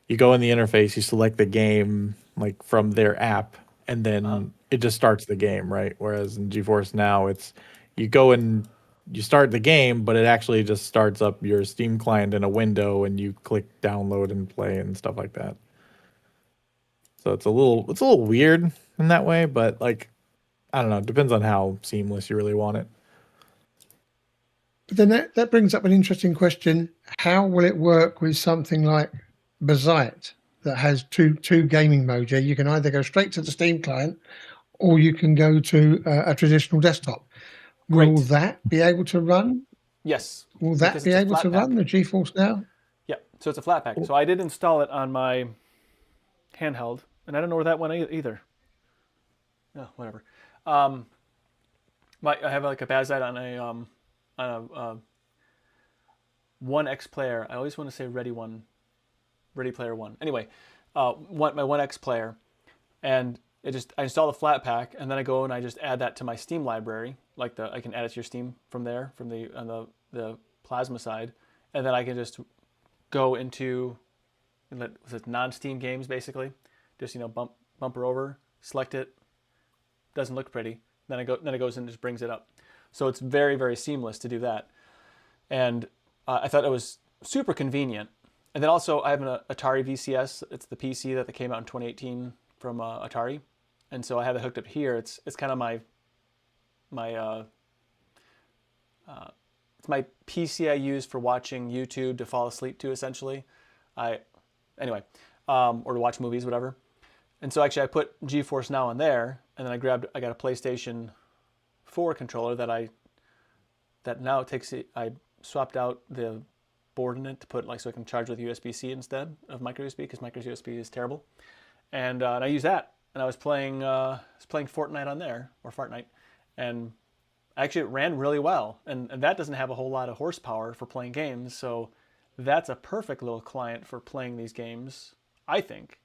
you go in the interface, you select the game like from their app, and then it just starts the game, right? Whereas in GeForce Now, it's you go and you start the game, but it actually just starts up your Steam client in a window, and you click download and play and stuff like that. So it's a little weird in that way, but like I don't know, it depends on how seamless you really want it. But then that brings up an interesting question. How will it work with something like Bazite that has two gaming modes? You can either go straight to the Steam client or you can go to a traditional desktop. Will Great. that be able to run? Yes. Will that because be it's a able to flat pack. run the GeForce Now? Yeah, so it's a flat pack. So I did install it on my handheld, and I don't know where that went either. No, whatever. I have like a Bazite on a 1X player. I always want to say Ready Player One. Anyway, my 1X player, and I install the Flatpak, and then I go and I just add that to my Steam library. Like I can add it to your Steam from there, from on the Plasma side, and then I can just go into non-Steam games basically. Just bumper over, select it. Doesn't look pretty. Then it goes and just brings it up. So it's very, very seamless to do that. And I thought it was super convenient. And then also I have an Atari VCS. It's the PC that came out in 2018 from Atari. And so I have it hooked up here. It's kind of my it's my PC I use for watching YouTube to fall asleep to, essentially. Or to watch movies, whatever. And so actually I put GeForce Now on there, and then I got a PlayStation 4 controller that now takes it. I swapped out the board in it to put so I can charge with USB-C instead of micro USB, because micro USB is terrible. And I use that, and I was playing Fortnite on there, or Fartnite, and actually it ran really well. And that doesn't have a whole lot of horsepower for playing games, so that's a perfect little client for playing these games. I think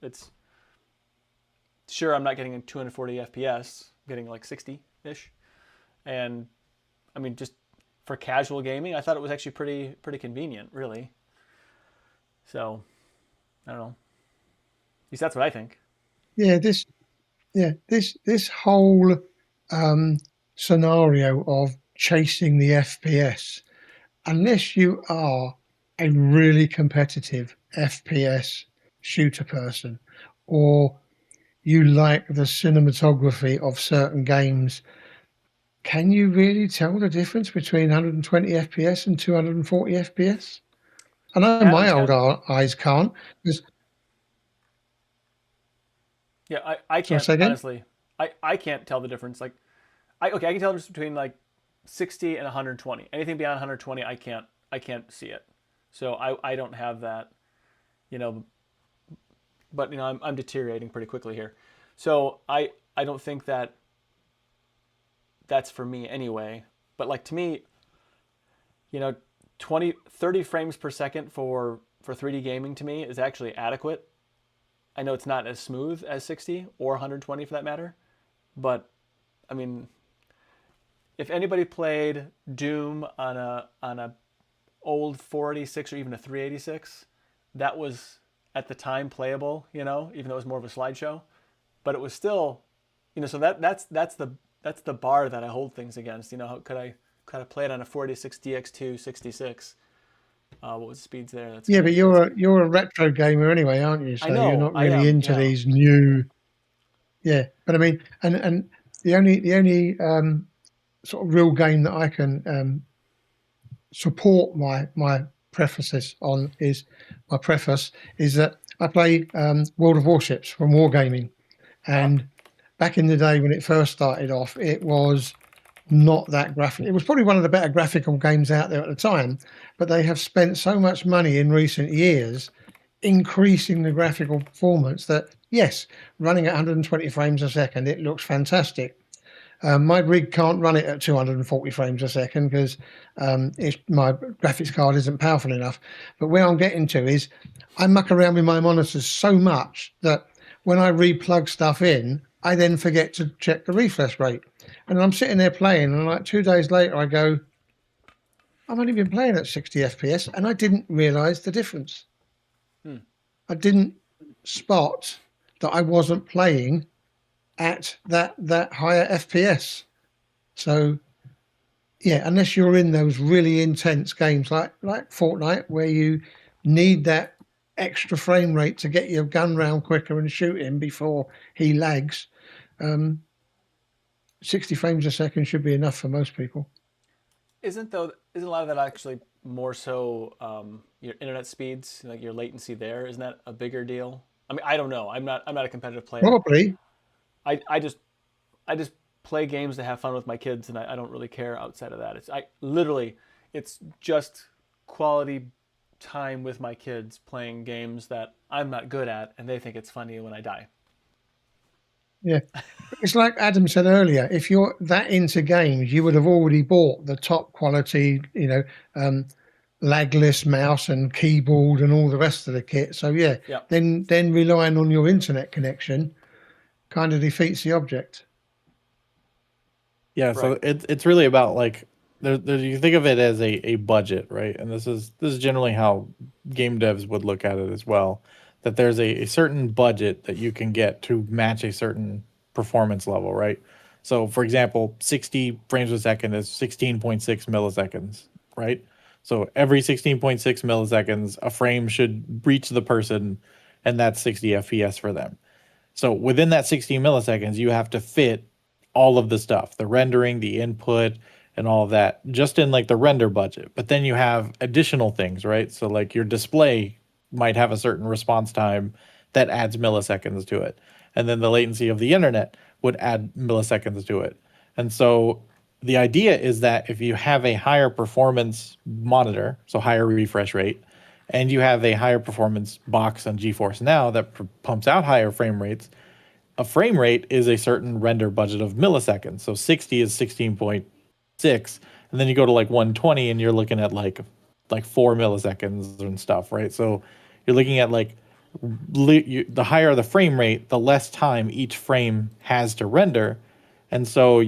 it's. Sure, I'm not getting 240 FPS, I'm getting like 60-ish. And I mean, just for casual gaming, I thought it was actually pretty convenient, really. So, I don't know. At least that's what I think. Yeah, this whole scenario of chasing the FPS, unless you are a really competitive FPS shooter person, or you like the cinematography of certain games, can you really tell the difference between 120 FPS and 240 FPS? I know my old eyes can't. Yeah, I can't, honestly. I can't tell the difference. I can tell the difference between 60 and 120. Anything beyond 120, I can't see it. So I don't have that, but I'm deteriorating pretty quickly here. So I don't think that's for me anyway. But to me, 30 frames per second for 3D gaming to me is actually adequate. I know it's not as smooth as 60 or 120 for that matter, but I mean, if anybody played Doom on a old 486 or even a 386, that was at the time playable, even though it was more of a slideshow, but it was still, so that's the bar that I hold things against. How could I play it on a 486 DX2 66? What was the speeds there? But you're a retro gamer anyway, aren't you? So I know, you're not really into these new. Yeah, but I mean, and the only sort of real game that I can support my preface is that I play World of Warships from Wargaming, and back in the day when it first started off, it was not that graphic. It was probably one of the better graphical games out there at the time, but they have spent so much money in recent years increasing the graphical performance that, yes, running at 120 frames a second, it looks fantastic. My rig can't run it at 240 frames a second because my graphics card isn't powerful enough. But where I'm getting to is I muck around with my monitors so much that when I replug stuff in, I then forget to check the refresh rate. And I'm sitting there playing, and like 2 days later, I go, I've only been playing at 60 FPS, and I didn't realize the difference. I didn't spot that I wasn't playing at that higher FPS. So yeah, unless you're in those really intense games like Fortnite, where you need that extra frame rate to get your gun round quicker and shoot him before he lags, 60 frames a second should be enough for most people. Isn't a lot of that actually more so your internet speeds, like your latency there? Isn't that a bigger deal? I mean, I don't know. I'm not a competitive player. Probably. I just play games to have fun with my kids, and I don't really care outside of that. It's just quality time with my kids playing games that I'm not good at, and they think it's funny when I die. Yeah. It's like Adam said earlier, if you're that into games, you would have already bought the top quality, lagless mouse and keyboard and all the rest of the kit. So yeah. Then relying on your internet connection kind of defeats the object. Yeah, so it's really about like you think of it as a budget, right? And this is generally how game devs would look at it as well. That there's a certain budget that you can get to match a certain performance level, right? So for example, 60 frames a second is 16.6 milliseconds, right? So every 16.6 milliseconds, a frame should reach the person, and that's 60 FPS for them. So within that 60 milliseconds, you have to fit all of the stuff, the rendering, the input, and all of that, just in like the render budget. But then you have additional things, right? So like your display might have a certain response time that adds milliseconds to it. And then the latency of the internet would add milliseconds to it. And so the idea is that if you have a higher performance monitor, so higher refresh rate, and you have a higher performance box on GeForce Now that pumps out higher frame rates, a frame rate is a certain render budget of milliseconds. So 60 is 16.6, and then you go to like 120 and you're looking at like 4 milliseconds and stuff, right? So you're looking at like the higher the frame rate, the less time each frame has to render, and so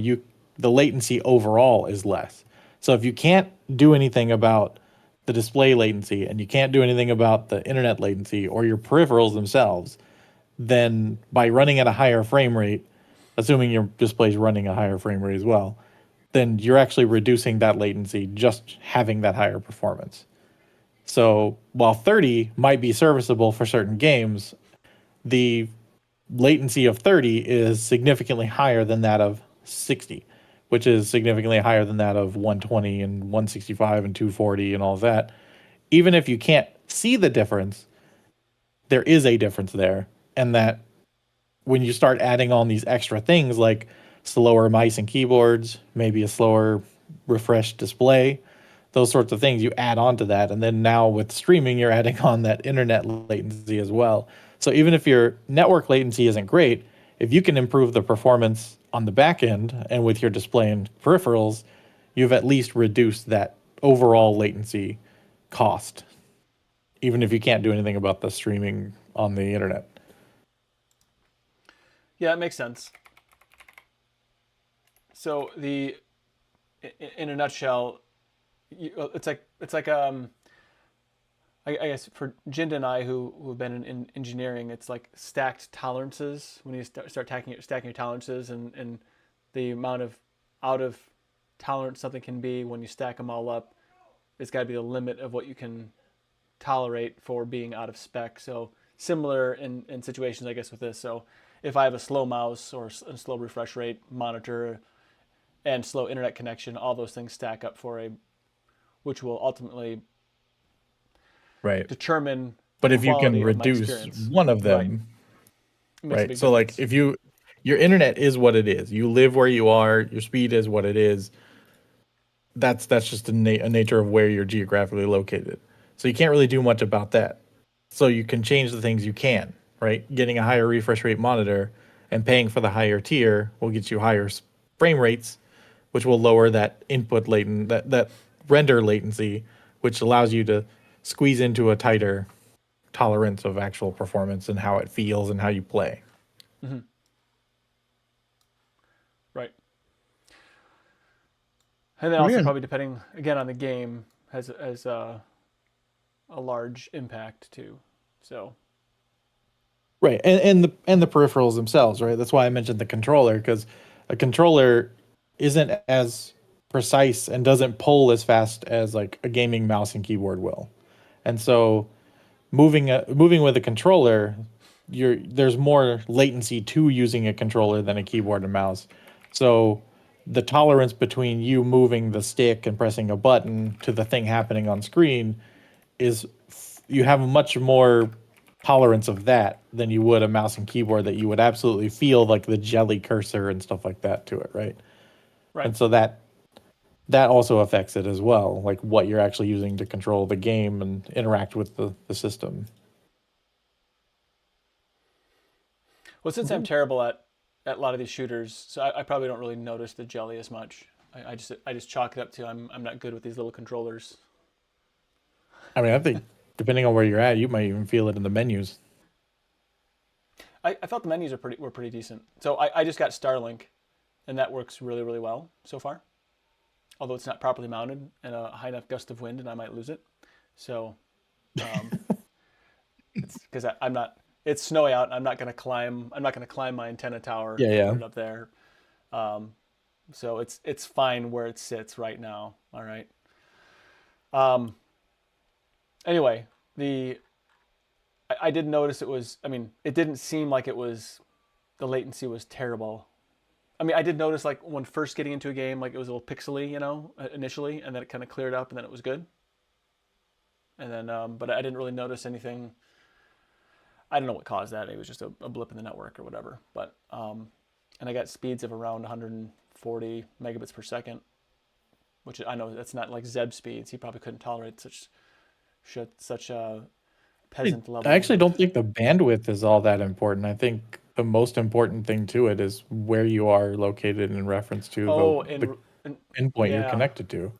the latency overall is less. So if you can't do anything about the display latency and you can't do anything about the internet latency or your peripherals themselves, then by running at a higher frame rate, assuming your display's running a higher frame rate as well, then you're actually reducing that latency just having that higher performance. So while 30 might be serviceable for certain games, the latency of 30 is significantly higher than that of 60, which is significantly higher than that of 120 and 165 and 240 and all of that. Even if you can't see the difference, there is a difference there. And that when you start adding on these extra things like slower mice and keyboards, maybe a slower refresh display, those sorts of things, you add on to that. And then now with streaming, you're adding on that internet latency as well. So even if your network latency isn't great, if you can improve the performance on the back end and with your display and peripherals, you've at least reduced that overall latency cost, even if you can't do anything about the streaming on the internet. Yeah, it makes sense. So in a nutshell, it's like I guess for Jinda and I who've been in engineering, it's like stacked tolerances. When you start stacking your tolerances and the amount of out of tolerance something can be when you stack them all up, it's got to be the limit of what you can tolerate for being out of spec. So similar in situations, I guess, with this. So if I have a slow mouse or a slow refresh rate monitor, and slow internet connection, all those things stack up which will ultimately Right. determine But the if you can quality of my reduce experience. one of Right. them, It makes a right? big So like difference. if your internet is what it is, you live where you are, your speed is what it is. That's just a nature of where you're geographically located. So you can't really do much about that. So you can change the things you can, right? Getting a higher refresh rate monitor and paying for the higher tier will get you higher frame rates, which will lower that input that render latency, which allows you to squeeze into a tighter tolerance of actual performance and how it feels and how you play. Right. And then also Brilliant. probably depending again on the game has a large impact too. So Right, and the peripherals themselves, right? That's why I mentioned the controller, because a controller isn't as precise and doesn't pull as fast as like a gaming mouse and keyboard will. And so moving with a controller, there's more latency to using a controller than a keyboard and mouse. So the tolerance between you moving the stick and pressing a button to the thing happening on screen is you have much more tolerance of that than you would a mouse and keyboard that you would absolutely feel like the jelly cursor and stuff like that to it, right? right. And so that also affects it as well, like what you're actually using to control the game and interact with the system. Well, since I'm terrible at a lot of these shooters, so I probably don't really notice the jelly as much. I just chalk it up to I'm not good with these little controllers. I mean, I think depending on where you're at, you might even feel it in the menus. I felt the menus were pretty decent. So I just got Starlink, and that works really, really well so far. Although it's not properly mounted and a high enough gust of wind, and I might lose it. So, it's because I'm not. It's snowy out. I'm not going to climb my antenna tower. Yeah, yeah. Put it up there. So it's fine where it sits right now. All right. Anyway, I did notice it was. I mean, it didn't seem like it was. The latency was terrible. I mean, I did notice like when first getting into a game, like it was a little pixely, initially, and then it kind of cleared up, and then it was good. And then, but I didn't really notice anything. I don't know what caused that. Maybe it was just a blip in the network or whatever. But and I got speeds of around 140 megabits per second, which I know that's not like Zeb speeds. He probably couldn't tolerate such a peasant level. I actually don't think the bandwidth is all that important. I think the most important thing to it is where you are located in reference to the endpoint you're connected to.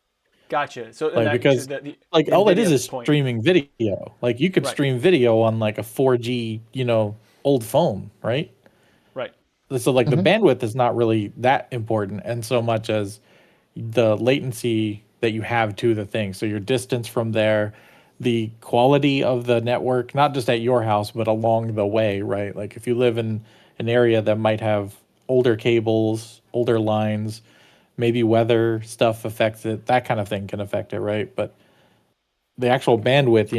Gotcha. So like because like all it is streaming video. Like you could stream video on like a 4G, old phone, right? Right. So like the bandwidth is not really that important, and so much as the latency that you have to the thing. So your distance from there, the quality of the network, not just at your house, but along the way, right? Like if you live in an area that might have older cables, older lines, maybe weather stuff affects it, that kind of thing can affect it, right? But the actual bandwidth,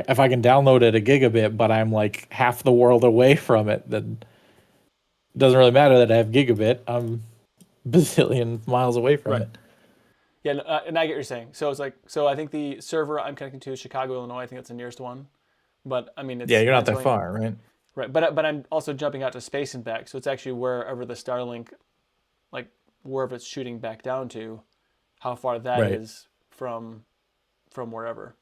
if I can download at a gigabit, but I'm like half the world away from it, then it doesn't really matter that I have gigabit. I'm bazillion miles away from it. Yeah, and I get what you're saying. So it's like, I think the server I'm connecting to is Chicago, Illinois. I think that's the nearest one. But I mean, you're not that far, right? Right, but I'm also jumping out to space and back. So it's actually wherever the Starlink, like wherever it's shooting back down to, how far that is from wherever.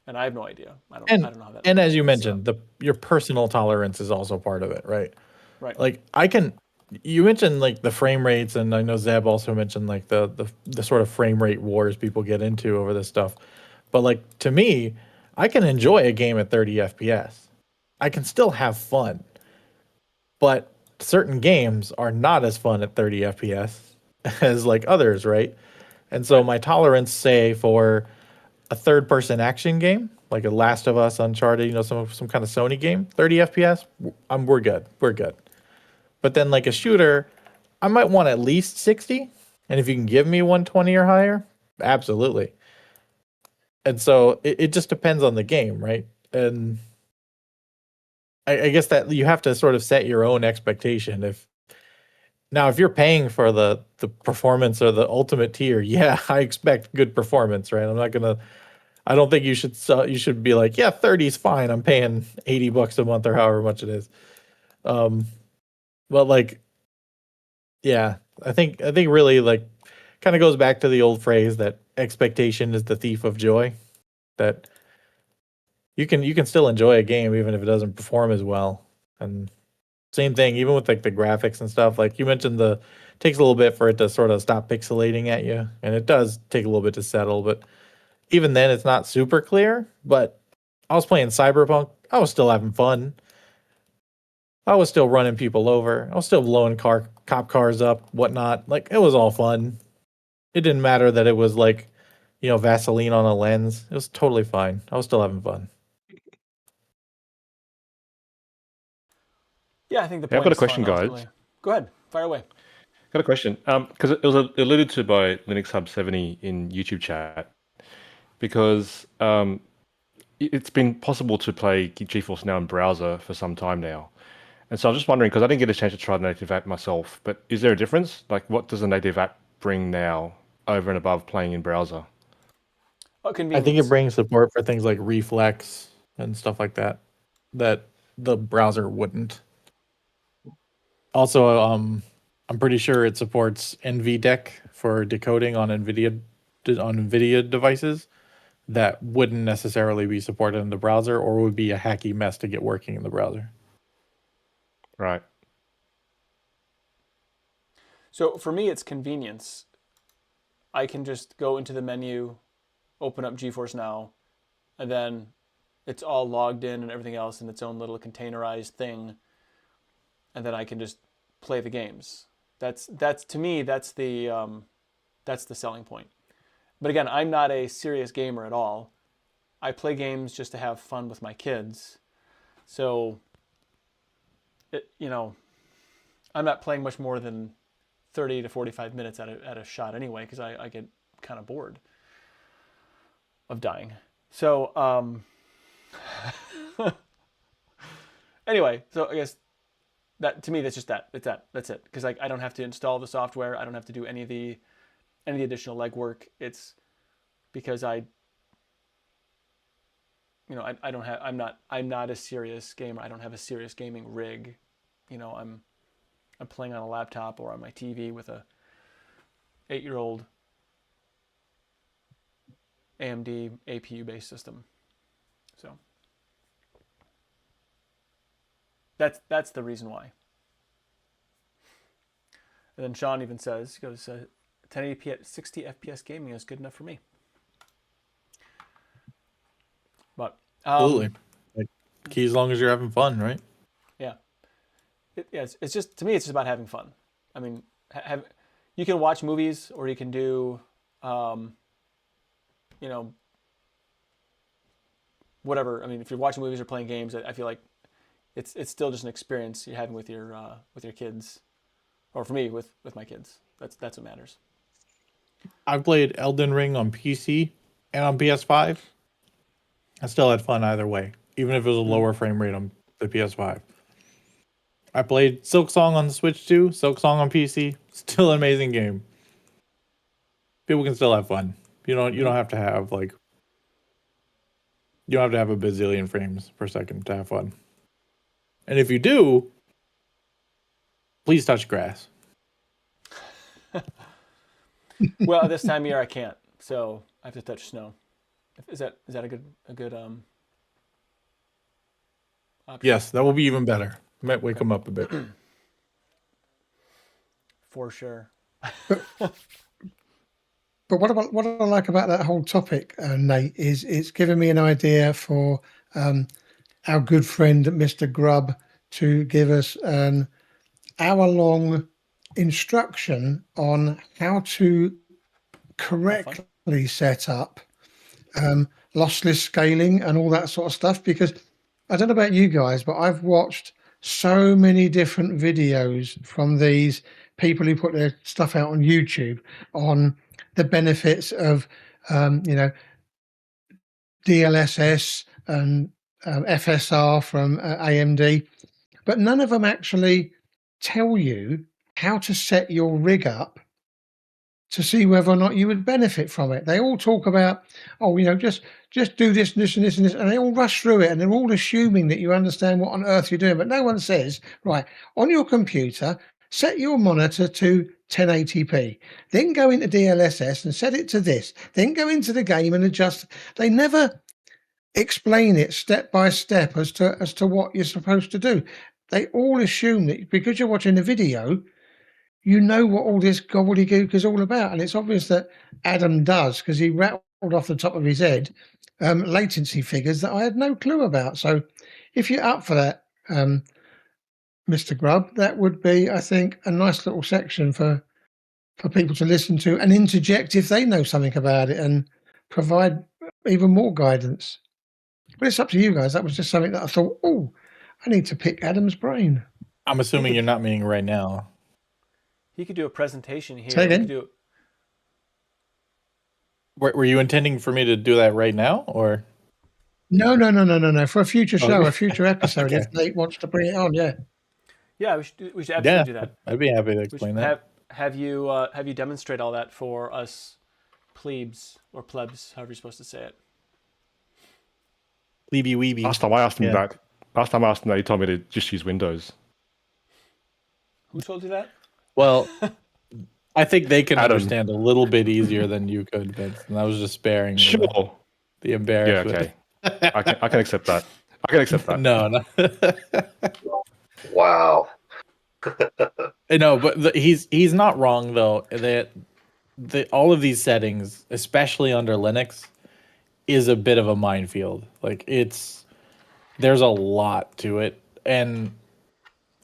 And I have no idea. I don't know how that. And as you mentioned, your personal tolerance is also part of it, right? Right. Like you mentioned like the frame rates, and I know Zeb also mentioned like the sort of frame rate wars people get into over this stuff. But like to me, I can enjoy a game at 30 FPS. I can still have fun. But certain games are not as fun at 30 FPS as like others, right? And so my tolerance, say, for a third-person action game, like a Last of Us, Uncharted, some kind of Sony game, 30 FPS, we're good. We're good. But then like a shooter, I might want at least 60. And if you can give me 120 or higher, absolutely. And so it just depends on the game, right? And I guess that you have to sort of set your own expectation. Now, if you're paying for the performance or the ultimate tier, yeah, I expect good performance, right? I don't think you should be like, yeah, 30 is fine. I'm paying $80 a month or however much it is. But like, yeah, I think really like kind of goes back to the old phrase that expectation is the thief of joy. That you can still enjoy a game even if it doesn't perform as well. And same thing, even with like the graphics and stuff. Like you mentioned, takes a little bit for it to sort of stop pixelating at you, and it does take a little bit to settle. But even then, it's not super clear. But I was playing Cyberpunk. I was still having fun. I was still running people over. I was still blowing cop cars up, whatnot. Like it was all fun. It didn't matter that it was like, Vaseline on a lens. It was totally fine. I was still having fun. Yeah, I think the Yeah, point I've got a is question, fun, guys. ultimately. Go ahead, fire away. Got a question. Because it was alluded to by Linux Hub 70 in YouTube chat. Because it's been possible to play GeForce Now in browser for some time now. And so I'm just wondering, because I didn't get a chance to try the native app myself, but is there a difference? Like, what does a native app bring now over and above playing in browser? Oh, I convenience. think it brings support for things like reflex and stuff like that the browser wouldn't. Also, I'm pretty sure it supports NVDEC for decoding on NVIDIA devices that wouldn't necessarily be supported in the browser or would be a hacky mess to get working in the browser. Right. So for me, it's convenience. I can just go into the menu, open up GeForce Now, and then it's all logged in and everything else in its own little containerized thing, and then I can just play the games. That's to me, that's the selling point. But again, I'm not a serious gamer at all. I play games just to have fun with my kids. So, I'm not playing much more than 30 to 45 minutes at a shot anyway, because I get kind of bored of dying. So, anyway, so I guess that to me, that's just that. That's it. Because I don't have to install the software. I don't have to do any of the additional legwork. It's because I'm not a serious gamer. I don't have a serious gaming rig. I'm playing on a laptop or on my TV with a 8-year-old AMD APU based system. So that's the reason why. And then Sean even says, he goes, 1080p at 60 FPS gaming is good enough for me. But Absolutely. Like, key as long as you're having fun, right? Yeah. It's just, to me, it's just about having fun. I mean, you can watch movies or you can do, whatever. I mean, if you're watching movies or playing games, I feel like it's still just an experience you're having with your kids, or for me with my kids. That's what matters. I played Elden Ring on PC and on PS5. I still had fun either way, even if it was a lower frame rate on the PS5. I played Silksong on the Switch too. Silksong on PC, still an amazing game. People can still have fun. You don't have to have a bazillion frames per second to have fun. And if you do, please touch grass. Well, this time of year I can't, so I have to touch snow. Is that a good option? Yes, that will be even better. Might wake them up a bit. For sure. But what I like about that whole topic, Nate, is it's given me an idea for our good friend Mr. Grubb to give us an hour-long instruction on how to correctly set up lossless scaling and all that sort of stuff. Because I don't know about you guys, but I've watched so many different videos from these people who put their stuff out on YouTube on the benefits of DLSS and FSR from AMD, but none of them actually tell you how to set your rig up to see whether or not you would benefit from it. They all talk about, oh, just do this and this and this and this, and they all rush through it, and they're all assuming that you understand what on earth you're doing. But no one says, right, on your computer, set your monitor to 1080p, then go into DLSS and set it to this, then go into the game and adjust. They never explain it step by step as to what you're supposed to do. They all assume that because you're watching a video, you know what all this gobbledygook is all about. And it's obvious that Adam does, because he rattled off the top of his head latency figures that I had no clue about. So if you're up for that, Mr. Grubb, that would be, I think, a nice little section for people to listen to and interject if they know something about it and provide even more guidance. But it's up to you guys. That was just something that I thought, oh, I need to pick Adam's brain. I'm assuming you're not meaning right now. He could do a presentation here. Say again? We could do Were you intending for me to do that right now, or? No. For a future show, a future episode, Okay. if Nate wants to bring it on, yeah. Yeah, we should absolutely do that. I'd be happy to We explain should that. have you demonstrate all that for us plebes or plebs, however you're supposed to say it. Leavey weeby. Last time I asked him that, he told me to just use Windows. Who told you that? Well, I think they can Adam. understand a little bit easier than you could, Vince. And I was just sparing Sure. the Yeah, embarrassment. okay. I can accept that. I can accept that. No. Wow. No, but he's not wrong though. That all of these settings, especially under Linux, is a bit of a minefield. Like there's a lot to it, and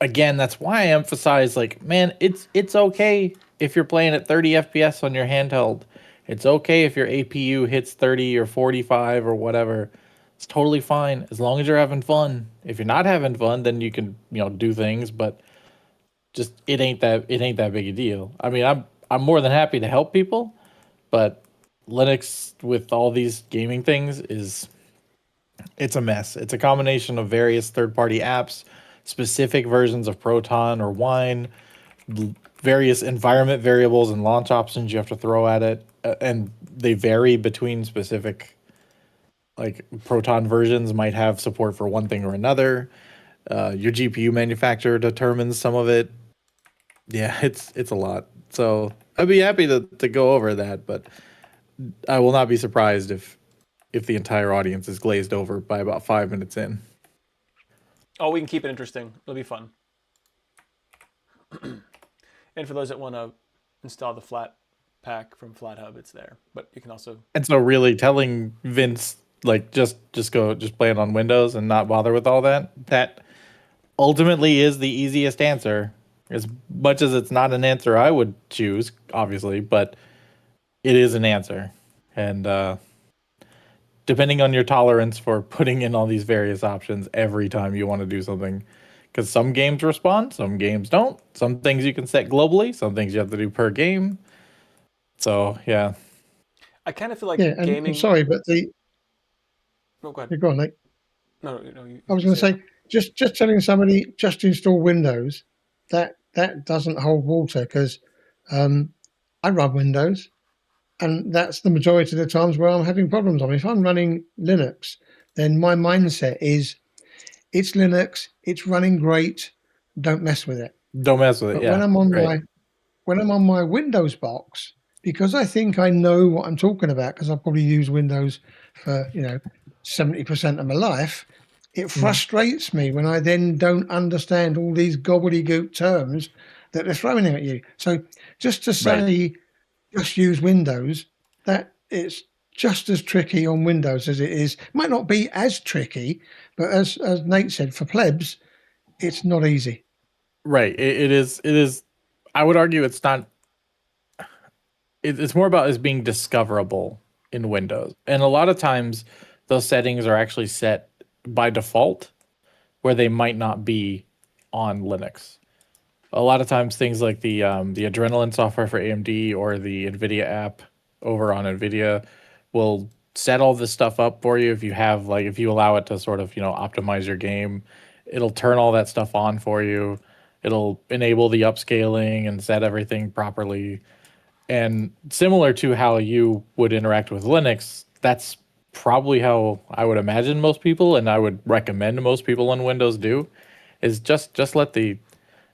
again, that's why I emphasize, like, man, it's okay if you're playing at 30 FPS on your handheld. It's okay if your APU hits 30 or 45 or whatever. It's totally fine as long as you're having fun. If you're not having fun, then you can do things, but just it ain't that big a deal. I mean, I'm more than happy to help people, but Linux with all these gaming things it's a mess. It's a combination of various third-party apps, specific versions of Proton or Wine, various environment variables and launch options you have to throw at it, and they vary between specific. Like Proton versions might have support for one thing or another. Your GPU manufacturer determines some of it. Yeah, it's a lot. So I'd be happy to go over that, but I will not be surprised if the entire audience is glazed over by about 5 minutes in. Oh, we can keep it interesting. It'll be fun. And for those that want to install the Flatpak from FlatHub, it's there. But you can also. And so, really, telling Vince like just play it on Windows and not bother with all that. That ultimately is the easiest answer. As much as it's not an answer I would choose, obviously, but it is an answer. And depending on your tolerance for putting in all these various options every time you want to do something, because some games respond, some games don't. Some things you can set globally, some things you have to do per game. So yeah, I kind of feel like gaming. I'm sorry, but No, go ahead. Yeah, go on, Nate. No. I was going to say, just telling somebody just to install Windows, that doesn't hold water, because I run Windows, and that's the majority of the times where I'm having problems. I mean, if I'm running Linux, then my mindset is, it's Linux, it's running great, don't mess with it. Don't mess with it. But Yeah. when I'm on my Windows box, because I think I know what I'm talking about, because I've probably used Windows for 70% of my life, it frustrates me when I then don't understand all these gobbledygook terms that they're throwing at you. So just to say, just use Windows, that it's just as tricky on Windows as it is. Might not be as tricky, but as Nate said, for plebs, it's not easy. Right. It is. I would argue it's not. It's more about as being discoverable in Windows, and a lot of times those settings are actually set by default, where they might not be on Linux. A lot of times, things like the Adrenaline software for AMD or the NVIDIA app over on NVIDIA will set all this stuff up for you. If you allow it to sort of optimize your game, it'll turn all that stuff on for you. it'll enable the upscaling and set everything properly. And similar to how you would interact with Linux, that's probably how I would imagine most people, and I would recommend most people on Windows do, is just let the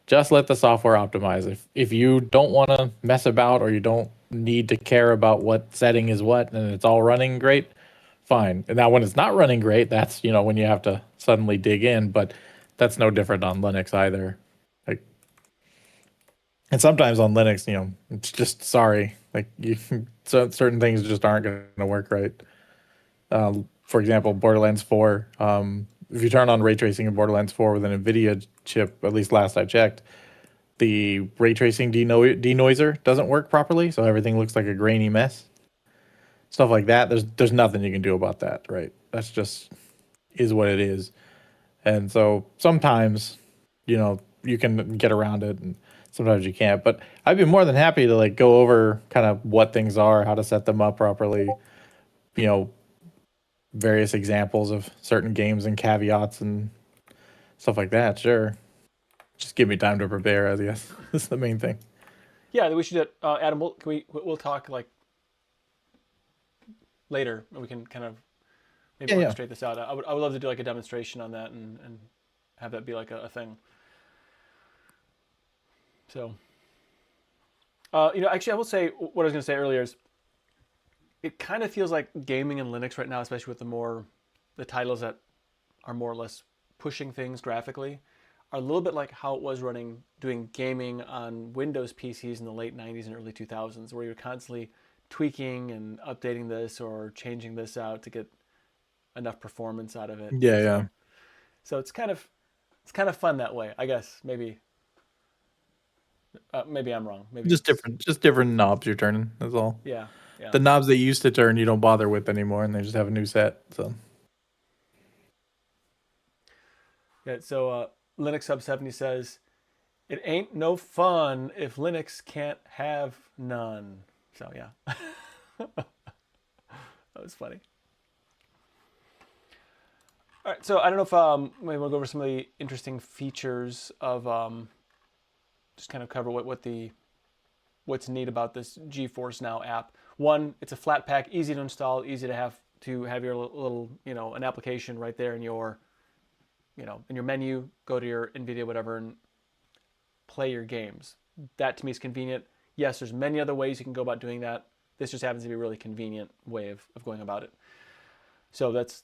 software optimize. If you don't want to mess about, or you don't need to care about what setting is what, and it's all running great, fine. And now when it's not running great, that's, when you have to suddenly dig in. But that's no different on Linux either. Like, and sometimes on Linux, it's just sorry. Like so certain things just aren't going to work right. For example, Borderlands 4. If you turn on ray tracing in Borderlands 4 with an NVIDIA chip, at least last I checked, the ray tracing denoiser doesn't work properly, so everything looks like a grainy mess. Stuff like that. There's nothing you can do about that, right? That's just is what it is. And so sometimes, you can get around it, and sometimes you can't. But I'd be more than happy to like go over kind of what things are, how to set them up properly, various examples of certain games and caveats and stuff like that. Sure. Just give me time to prepare, I guess. That's the main thing. Yeah, we should. Adam, we'll talk like later, and we can kind of maybe orchestrate this out. I would love to do like a demonstration on that and have that be like a thing. So, actually, I will say what I was going to say earlier is it kind of feels like gaming in Linux right now, especially with the titles that are more or less pushing things graphically, are a little bit like how it was doing gaming on Windows PCs in the late 90s and early 2000s, where you're constantly tweaking and updating this or changing this out to get enough performance out of it. Yeah. So it's kind of fun that way, I guess. Maybe I'm wrong. Maybe just different knobs you're turning. That's all. Yeah. The knobs that you used to turn, you don't bother with anymore, and they just have a new set. So. Yeah. So Linux Sub 70 says, "It ain't no fun if Linux can't have none." So yeah, that was funny. All right. So I don't know if maybe we'll go over some of the interesting features of just kind of cover what's neat about this GeForce Now app. One, it's a flat pack, easy to install, easy to have your little, an application right there in your, in your menu, go to your NVIDIA, whatever, and play your games. That to me is convenient. Yes, there's many other ways you can go about doing that. This just happens to be a really convenient way of going about it. So that's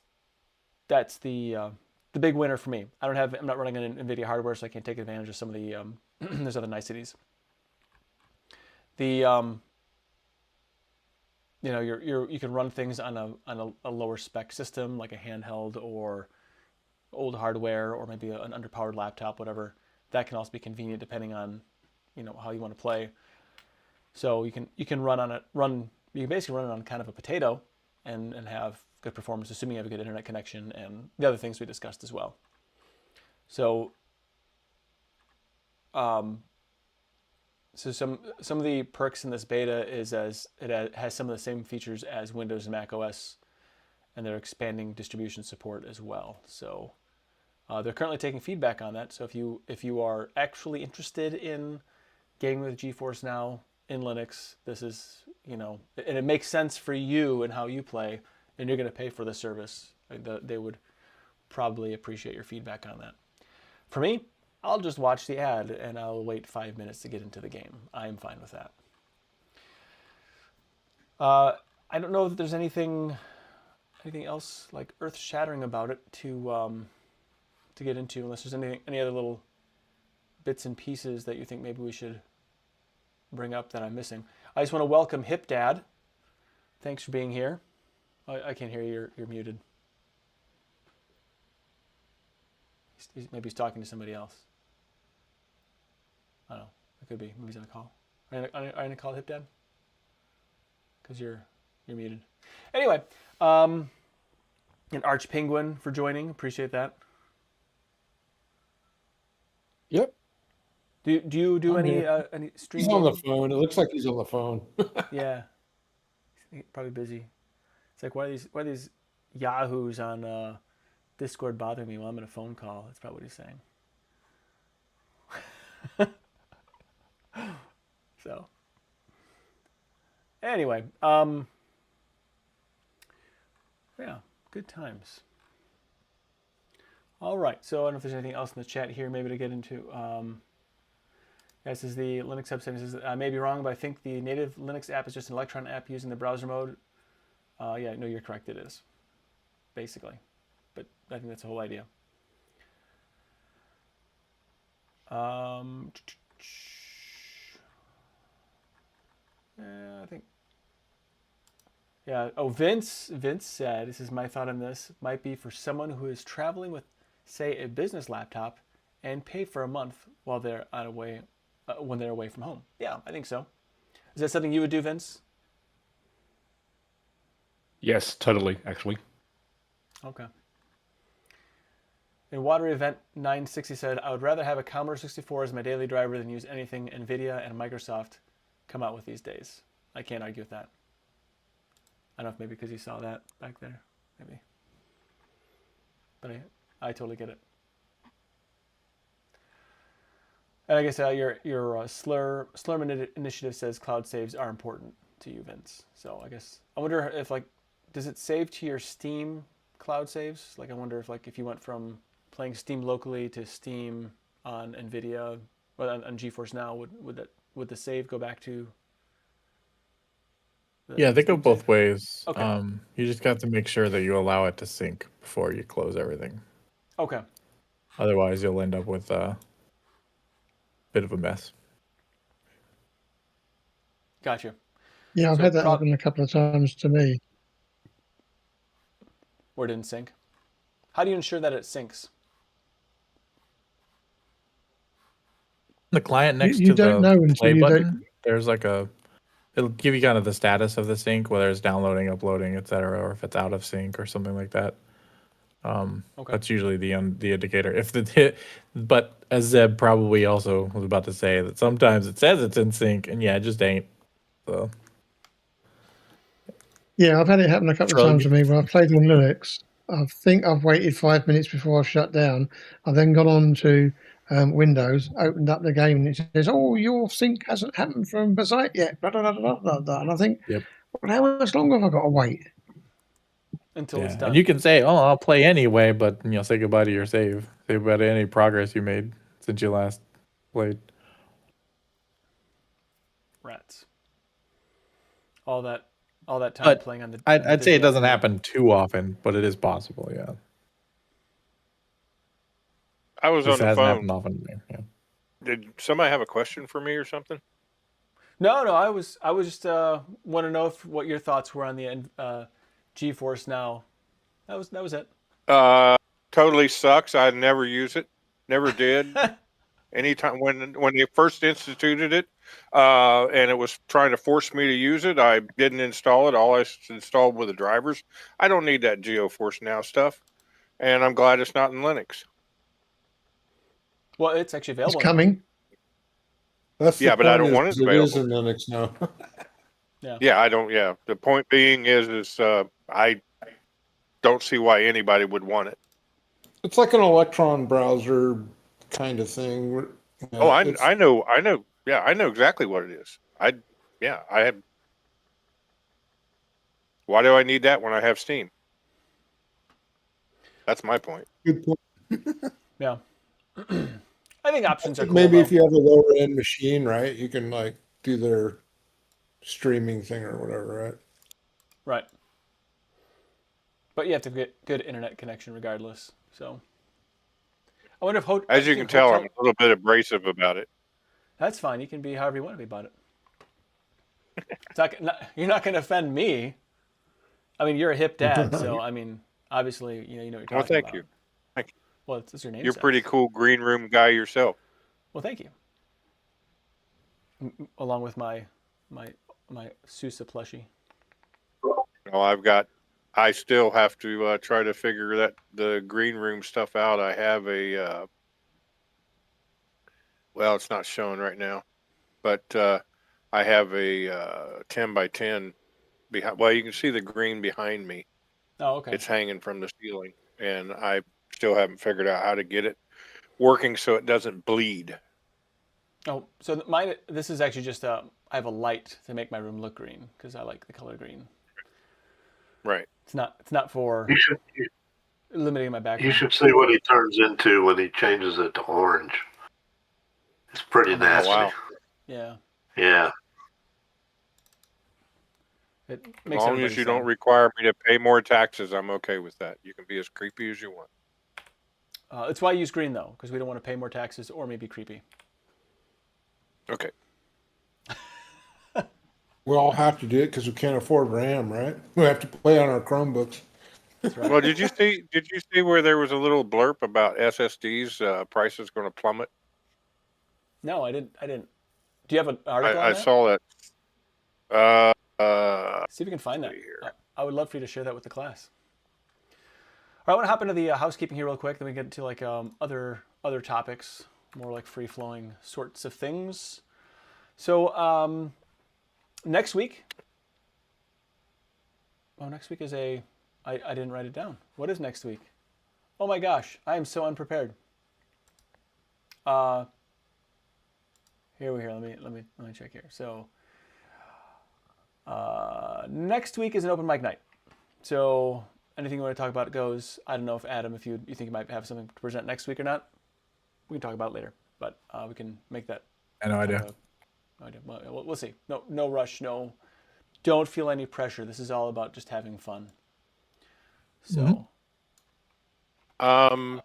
the big winner for me. I'm not running an NVIDIA hardware, so I can't take advantage of some of the there's other niceties. The you can run things on a lower spec system like a handheld or old hardware or maybe an underpowered laptop, whatever. That can also be convenient depending on how you want to play. So you can basically run it on kind of a potato and have good performance, assuming you have a good internet connection and the other things we discussed as well. So so some of the perks in this beta is as it has some of the same features as Windows and Mac OS, and they're expanding distribution support as well. So they're currently taking feedback on that. So if you are actually interested in gaming with GeForce Now in Linux, this is and it makes sense for you and how you play, and you're going to pay for the service, they would probably appreciate your feedback on that. For me, I'll just watch the ad and I'll wait 5 minutes to get into the game. I'm fine with that. I don't know if there's anything else like earth-shattering about it to get into, unless there's any other little bits and pieces that you think maybe we should bring up that I'm missing. I just want to welcome Hip Dad. Thanks for being here. I can't hear you. You're muted. Maybe he's talking to somebody else. I don't know. It could be. Maybe he's on a call. Are you on a call, Hip Dad? Because you're muted. Anyway, and Arch Penguin for joining. Appreciate that. Yep. Do you do any stream? He's on the phone. It looks like he's on the phone. Yeah. He's probably busy. It's like, why are these yahoos on Discord bothering me while I'm in a phone call? That's probably what he's saying. So anyway, yeah, good times. All right, so I don't know if there's anything else in the chat here maybe to get into. This is the Linux subset. It says, I may be wrong, but I think the native Linux app is just an Electron app using the browser mode. Yeah, no, you're correct, it is, basically. But I think that's the whole idea. Yeah, I think. Yeah. Oh, Vince said, this is my thought on this, might be for someone who is traveling with, say, a business laptop and pay for a month while they're away, when they're away from home. Yeah, I think so. Is that something you would do, Vince? Yes, totally, actually. Okay. In Water Event 960 said, I would rather have a Commodore 64 as my daily driver than use anything NVIDIA and Microsoft come out with these days. I can't argue with that. I don't know if maybe because you saw that back there, maybe. But I totally get it. And I guess your Slurm initiative says cloud saves are important to you, Vince. So I guess I wonder if does it save to your Steam cloud saves? Like I wonder if you went from playing Steam locally to Steam on NVIDIA or on GeForce Now, would the save go back to? Yeah, they go both ways. Okay. You just got to make sure that you allow it to sync before you close everything. Okay. Otherwise, you'll end up with a bit of a mess. Gotcha. Yeah, I've had that happen a couple of times to me. Where it didn't sync. How do you ensure that it syncs? The client next You to don't the know until play you button, there's it'll give you kind of the status of the sync, whether it's downloading, uploading, etc., or if it's out of sync or something like that. Okay. That's usually the indicator. But as Zeb probably also was about to say, that sometimes it says it's in sync, and yeah, it just ain't. So. Yeah, I've had it happen a couple of times to me where I've played on Linux. I think I've waited 5 minutes before I've shut down. I've then gone on to Windows, opened up the game, and it says, "Oh, your sync hasn't happened from the site yet." Blah, blah, blah, blah, blah, blah. And I think, Yep. well, how much longer have I got to wait? Until it's done. And you can say, "Oh, I'll play anyway," but say goodbye to your save. Say goodbye to any progress you made since you last played. Rats. All that time playing on the. I'd say it doesn't happen too often, but it is possible. Yeah. I was on the hasn't phone. Happened often to me. Yeah. Did somebody have a question for me or something? No. I was just want to know what your thoughts were on the GeForce Now. That was it. Totally sucks. I never use it. Never did. Anytime when they first instituted it, and it was trying to force me to use it, I didn't install it. All I installed were the drivers. I don't need that GeForce Now stuff, and I'm glad it's not in Linux. Well, it's actually available. It's coming. That's yeah, but I don't want it available. It is in Linux now. Yeah, I don't. Yeah, the point being is I don't see why anybody would want it. It's like an Electron browser kind of thing. I know. Yeah, I know exactly what it is. I have. Why do I need that when I have Steam? That's my point. Good point. Yeah. I think options are cool. Maybe if you have a lower end machine, right, you can do their streaming thing or whatever, right? Right. But you have to get good internet connection regardless. So I wonder if as you can tell, I'm a little bit abrasive about it. That's fine. You can be however you want to be about it. You're not going to offend me. I mean, you're a hip dad, so I mean, obviously, you know what you're talking about. Well, thank you. Thank you. Well, it's your name. You're a pretty cool green room guy yourself. Well, thank you. Along with my Sousa plushie. Well, I still have to try to figure the green room stuff out. I have a, well, it's not showing right now, but I have a 10 by 10 behind. Well, you can see the green behind me. Oh, okay. It's hanging from the ceiling, and I still haven't figured out how to get it working so it doesn't bleed. Oh, so mine. This is actually just I have a light to make my room look green because I like the color green. Right. It's not for You should limiting my you background. should see what he turns into when he changes it to orange. It's pretty Oh, nasty. wow. Yeah, Yeah. it As makes long everybody as you sad. don't require me to pay more taxes, I'm okay with that. You can be as creepy as you want. It's why I use green though, because we don't want to pay more taxes or maybe creepy. Okay. We all have to do it because we can't afford RAM, right? We have to play on our Chromebooks. That's right. Well, did you see where there was a little blurb about SSDs prices going to plummet? No, I didn't. Do you have an article on I that? saw that. See if you can find that. see here. I would love for you to share that with the class. All right, I want to hop into the housekeeping here real quick. Then we get into like other topics, more like free flowing sorts of things. So next week. Oh, next week is I didn't write it down. What is next week? Oh my gosh, I am so unprepared. Here. Let me check here. So next week is an open mic night. So anything you want to talk about goes. I don't know if Adam, if you think you might have something to present next week or not. We can talk about it later, but we can make that. I have no idea. No idea. We'll see. No rush. No, don't feel any pressure. This is all about just having fun. So. I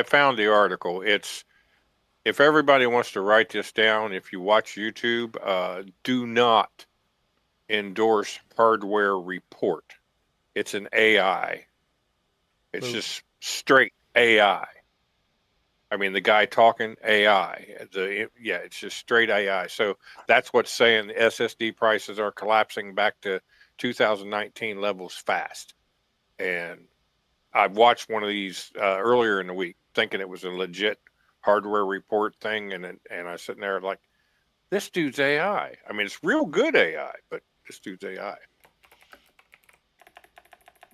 found the article. It's if everybody wants to write this down. If you watch YouTube, do not endorse hardware report. It's an AI. It's just straight AI. I mean, the guy talking AI. It's just straight AI. So that's what's saying the SSD prices are collapsing back to 2019 levels fast. And I watched one of these earlier in the week, thinking it was a legit hardware report thing, and I was sitting there like, this dude's AI. I mean, it's real good AI, but this dude's AI.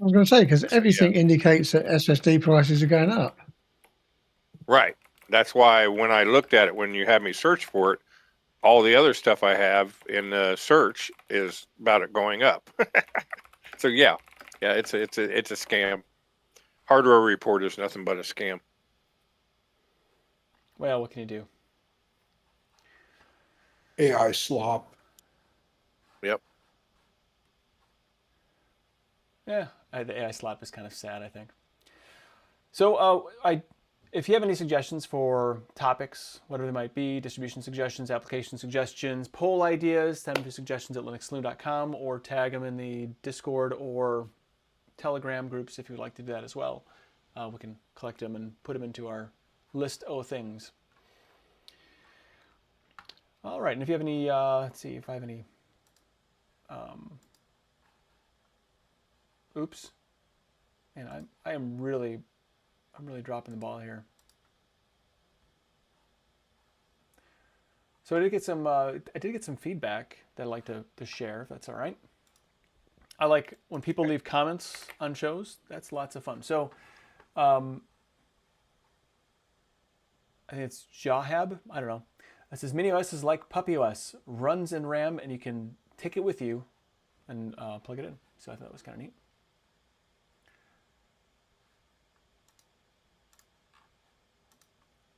I was going to say, because everything indicates that SSD prices are going up. Right. That's why when I looked at it, when you had me search for it, all the other stuff I have in the search is about it going up. So yeah, it's a scam. Hardware report is nothing but a scam. Well, what can you do? AI slop. Yep. Yeah, the AI slap is kind of sad, I think. So if you have any suggestions for topics, whatever they might be, distribution suggestions, application suggestions, poll ideas, send them to suggestions@linuxsaloon.com or tag them in the Discord or Telegram groups if you'd like to do that as well. We can collect them and put them into our list of things. All right, and if you have any, let's see if I have any. Oops, and I'm really dropping the ball here. So I did get some feedback that I'd like to share, if that's all right. I like when people leave comments on shows. That's lots of fun. So I think it's Jahab. I don't know. It says MiniOS is like PuppyOS, runs in RAM, and you can take it with you and plug it in. So I thought that was kind of neat.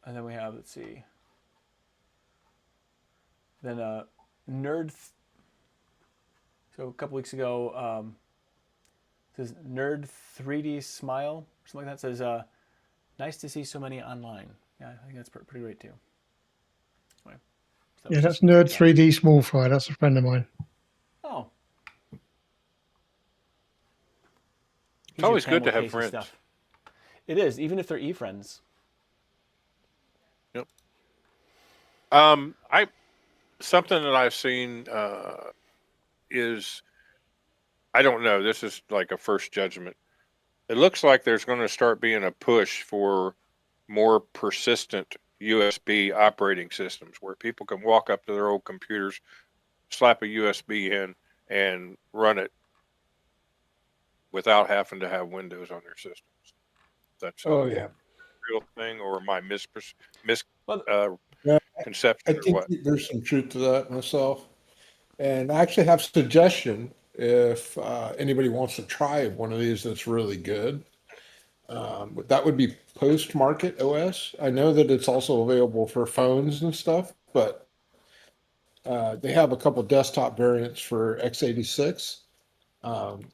And then we have, let's see. Then Nerd. So a couple weeks ago, it says Nerd 3D Smile, or something like that. It says, nice to see so many online. Yeah, I think that's pretty great too. Anyway, so Yeah, that's Nerd 3D Small Fry. That's a friend of mine. Oh. It's always good to have friends. Stuff. It is, even if they're e-friends. Yep. Something that I've seen is, I don't know, this is like a first judgment. It looks like there's going to start being a push for more persistent USB operating systems where people can walk up to their old computers, slap a USB in, and run it without having to have Windows on their systems. That's Oh yeah, real thing, or am I Well, Yeah, I misconception or think what? there's some truth to that myself. And I actually have a suggestion if anybody wants to try one of these that's really good. That would be Post-Market OS. I know that it's also available for phones and stuff, but they have a couple desktop variants for x86.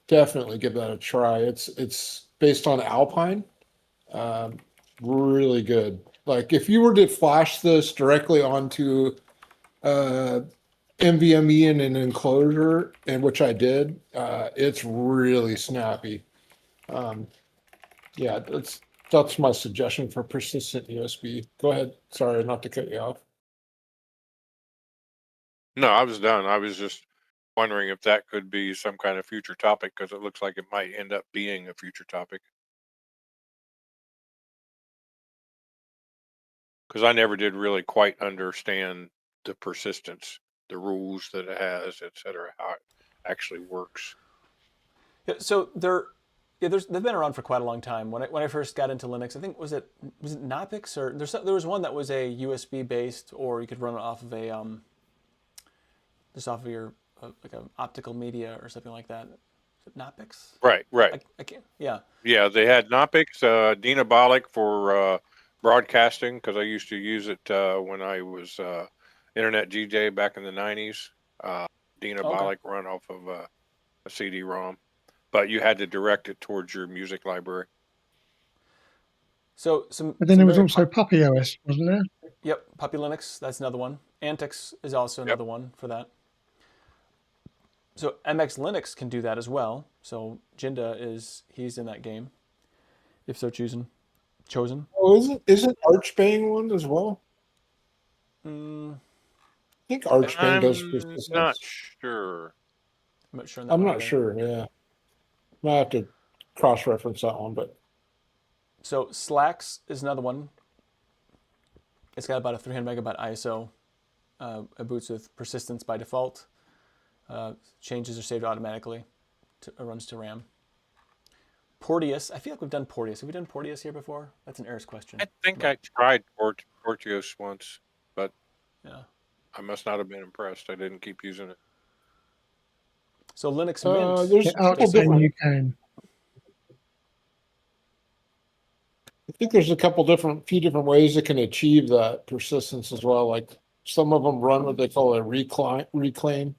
Definitely give that a try. It's based on Alpine. Um, really good. Like if you were to flash this directly onto NVMe in an enclosure, and which I did, it's really snappy. Um, yeah, that's my suggestion for persistent USB. Go ahead. Sorry, not to cut you off. No, I was done. I was just wondering if that could be some kind of future topic, because it looks like it might end up being a future topic. Because I never did really quite understand the persistence, the rules that it has, et cetera, how it actually works. yeah, so they've been around for quite a long time. When I first got into Linux, I think was it Knoppix, or there was one that was a USB based, or you could run it off of a just off of your like an optical media or something like that. Is it Knoppix? Right. I can't. Yeah. Yeah, they had Knoppix, Dynabolic for broadcasting, because I used to use it when I was internet DJ back in the 90s. Dynabolic run off of a CD-ROM, but you had to direct it towards your music library. So But then there was also Puppy OS, wasn't there? Yep, Puppy Linux. That's another one. Antix is also another one for that. So MX Linux can do that as well. So Jinda he's in that game, if so chosen. Oh, isn't Archbang one as well? Mm, I think Archbang does I'm persistence. not sure. I'm not sure. On that I'm one not either. sure. Yeah, I have to cross-reference that one, but So Slacks is another one. It's got about a 300 megabyte ISO. It boots with persistence by default. Changes are saved automatically. It runs to RAM. Porteous. I feel like we've done Porteous. Have we done Porteous here before? That's an Eris question. I think I tried Porteous once, but Yeah. I must not have been impressed. I didn't keep using it. So Linux Mint. there's Yeah, a couple Archbang different. you can. I think there's a few different ways it can achieve that persistence as well. Like some of them run what they call a reclaim,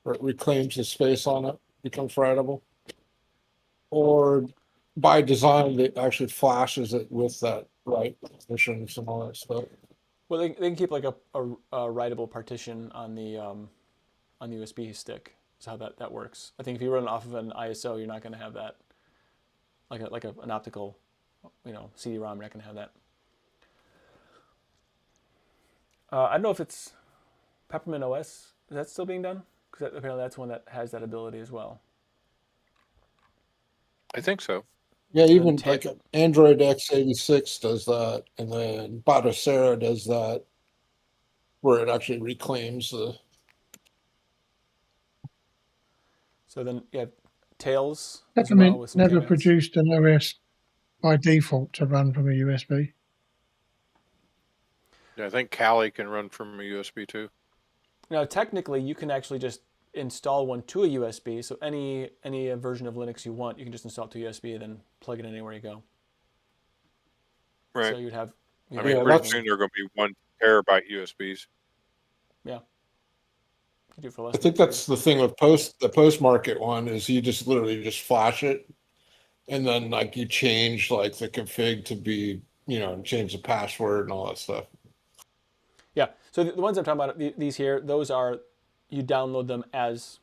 where it reclaims the space on it, becomes writable. Or by design, it actually flashes it with that right positions and all that stuff. Well, they can keep like a writable partition on the USB stick. Is how that works. I think if you run off of an ISO, you're not going to have that. Like an optical, CD-ROM, you're not going to have that. I don't know if it's Peppermint OS. Is that still being done? Because apparently that's one that has that ability as well. I think so. Yeah, even And like Android x86 does that, and then Batocera does that, where it actually reclaims the. So then you have Tails as well Peppermint with some never caveats. produced an OS by default to run from a USB. Yeah, I think Kali can run from a USB too. Now, technically, you can actually just install one to a USB. So any version of Linux you want, you can just install it to USB and then plug it in anywhere you go. Right. So you'd have. I mean, pretty soon they're going to be 1 terabyte USBs. Yeah. You do it for less I think that's the thing with the post-market one is you just literally just flash it, and then like you change like the config to be change the password and all that stuff. Yeah. So the ones I'm talking about, these here, those are you download them as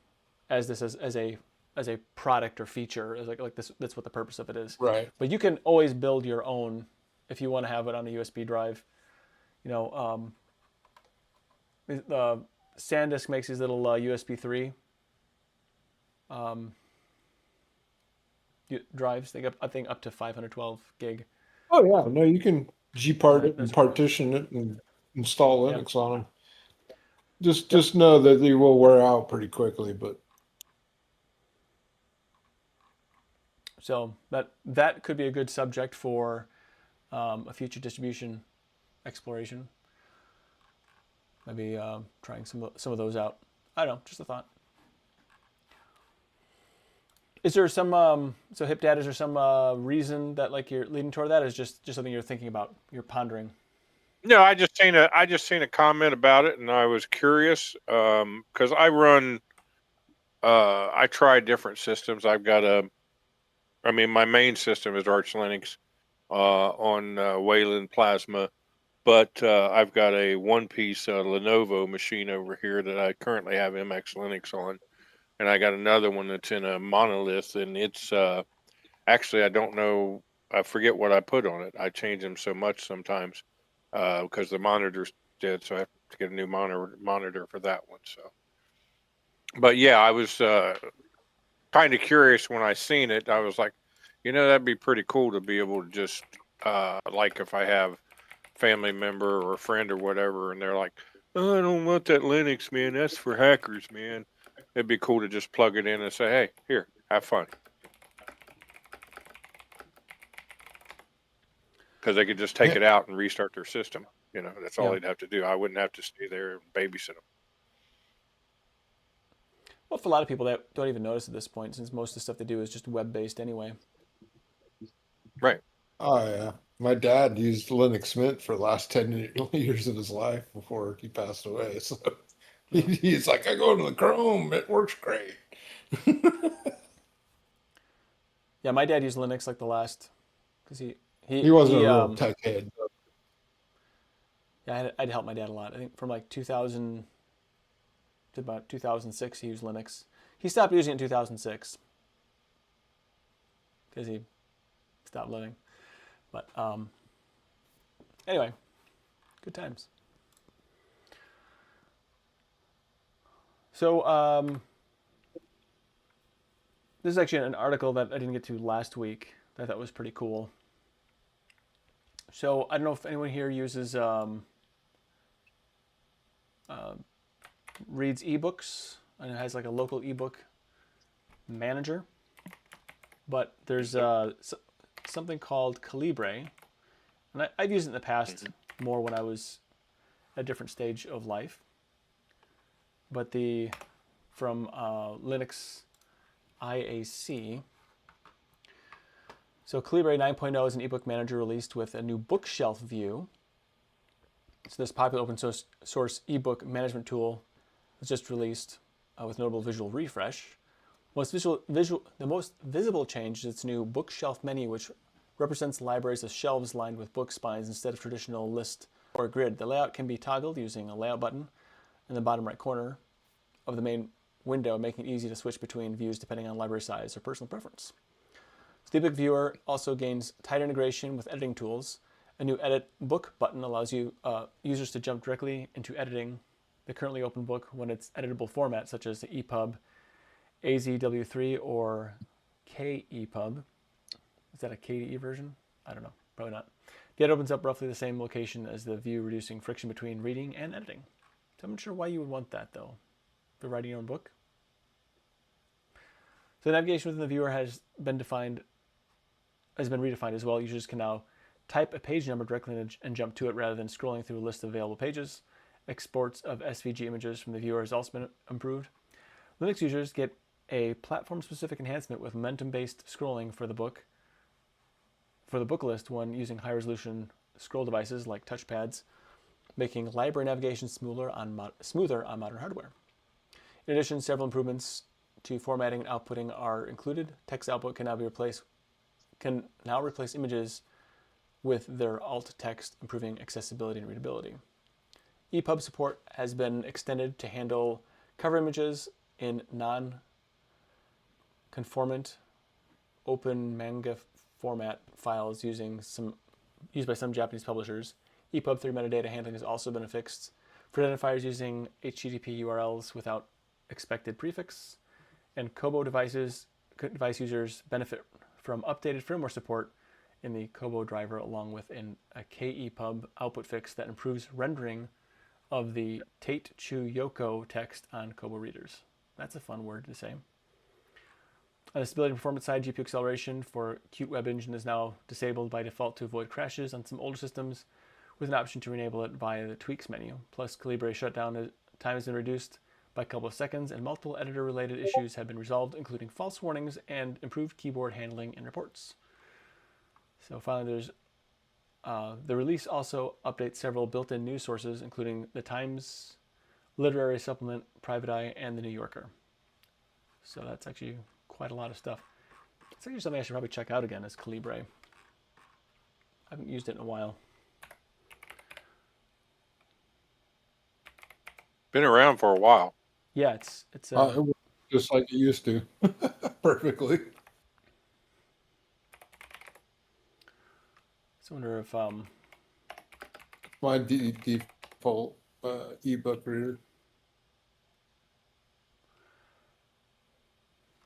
a product or feature. As like this. That's what the purpose of it is. Right. But you can always build your own if you want to have it on a USB drive. The SanDisk makes these little USB 3 drives. I think up to 512 gig. Oh yeah, no, you can Gpart it and partition it and install Linux on them. Just know that they will wear out pretty quickly, but so that could be a good subject for a future distribution exploration. Maybe trying some of those out. I don't know, just a thought. Is there some so hip dad? Is there some reason that like you're leading toward that? Or is just something you're thinking about? You're pondering. No, I just seen a comment about it, and I was curious because I run. I try different systems. I've got my main system is Arch Linux on Wayland Plasma, but I've got a one-piece Lenovo machine over here that I currently have MX Linux on, and I got another one that's in a monolith, and it's actually I don't know. I forget what I put on it. I change them so much sometimes because the monitor's dead, so I have to get a new monitor for that one. So, but yeah, I was kind of curious when I seen it. I was like, that'd be pretty cool to be able to just like if I have family member or a friend or whatever, and they're like, "Oh, I don't want that Linux, man. That's for hackers, man." It'd be cool to just plug it in and say, "Hey, here, have fun." Because they could just take it out and restart their system. That's all they'd have to do. I wouldn't have to stay there and babysit them. Well, for a lot of people that don't even notice at this point, since most of the stuff they do is just web-based anyway. Right. Oh yeah, my dad used Linux Mint for the last 10 years of his life before he passed away. So he's like, I go to the Chrome, it works great. Yeah, my dad used Linux like the last, because He wasn't a real tech head. Yeah, I'd help my dad a lot. I think from like 2000 to about 2006, he used Linux. He stopped using it in 2006 because he stopped living. But anyway, good times. So this is actually an article that I didn't get to last week that I thought was pretty cool. So I don't know if anyone here uses reads ebooks and it has like a local ebook manager, but there's something called Calibre, and I've used it in the past more when I was at a different stage of life. But from Linux IAC. So Calibre 9.0 is an ebook manager released with a new bookshelf view. So this popular open source ebook management tool was just released with notable visual refresh. The most visible change is its new bookshelf menu, which represents libraries as shelves lined with book spines instead of traditional list or grid. The layout can be toggled using a layout button in the bottom right corner of the main window, making it easy to switch between views depending on library size or personal preference. The ebook viewer also gains tighter integration with editing tools. A new edit book button allows users to jump directly into editing the currently open book when it's editable format, such as the EPUB, AZW3, or KEPUB. Is that a KDE version? I don't know, probably not. The edit opens up roughly the same location as the view, reducing friction between reading and editing. So I'm not sure why you would want that though, for writing your own book. So navigation within the viewer has been redefined as well. Users can now type a page number directly and jump to it rather than scrolling through a list of available pages. Exports of SVG images from the viewer has also been improved. Linux users get a platform-specific enhancement with momentum-based scrolling for the book list when using high-resolution scroll devices like touchpads, making library navigation smoother on modern hardware. In addition, several improvements to formatting and outputting are included. Text output can now replace images with their alt text, improving accessibility and readability. EPUB support has been extended to handle cover images in non-conformant open manga format files used by some Japanese publishers. EPUB 3 metadata handling has also been affixed for identifiers using HTTP URLs without expected prefix. And Kobo device users benefit from updated firmware support in the Kobo driver, along with a KEPUB output fix that improves rendering of the Tate Chu Yoko text on Kobo readers. That's a fun word to say. On the stability and performance side, GPU acceleration for Qt Web Engine is now disabled by default to avoid crashes on some older systems, with an option to enable it via the tweaks menu. Plus, Calibre shutdown time has been reduced by a couple of seconds, and multiple editor-related issues have been resolved, including false warnings and improved keyboard handling in reports. So finally, there's the release also updates several built-in news sources, including the Times, Literary Supplement, Private Eye, and the New Yorker. So that's actually quite a lot of stuff. It's actually something I should probably check out again, is Calibre. I haven't used it in a while. Been around for a while. Yeah, it's It works just like it used to. Perfectly. So I wonder if My default ebook reader.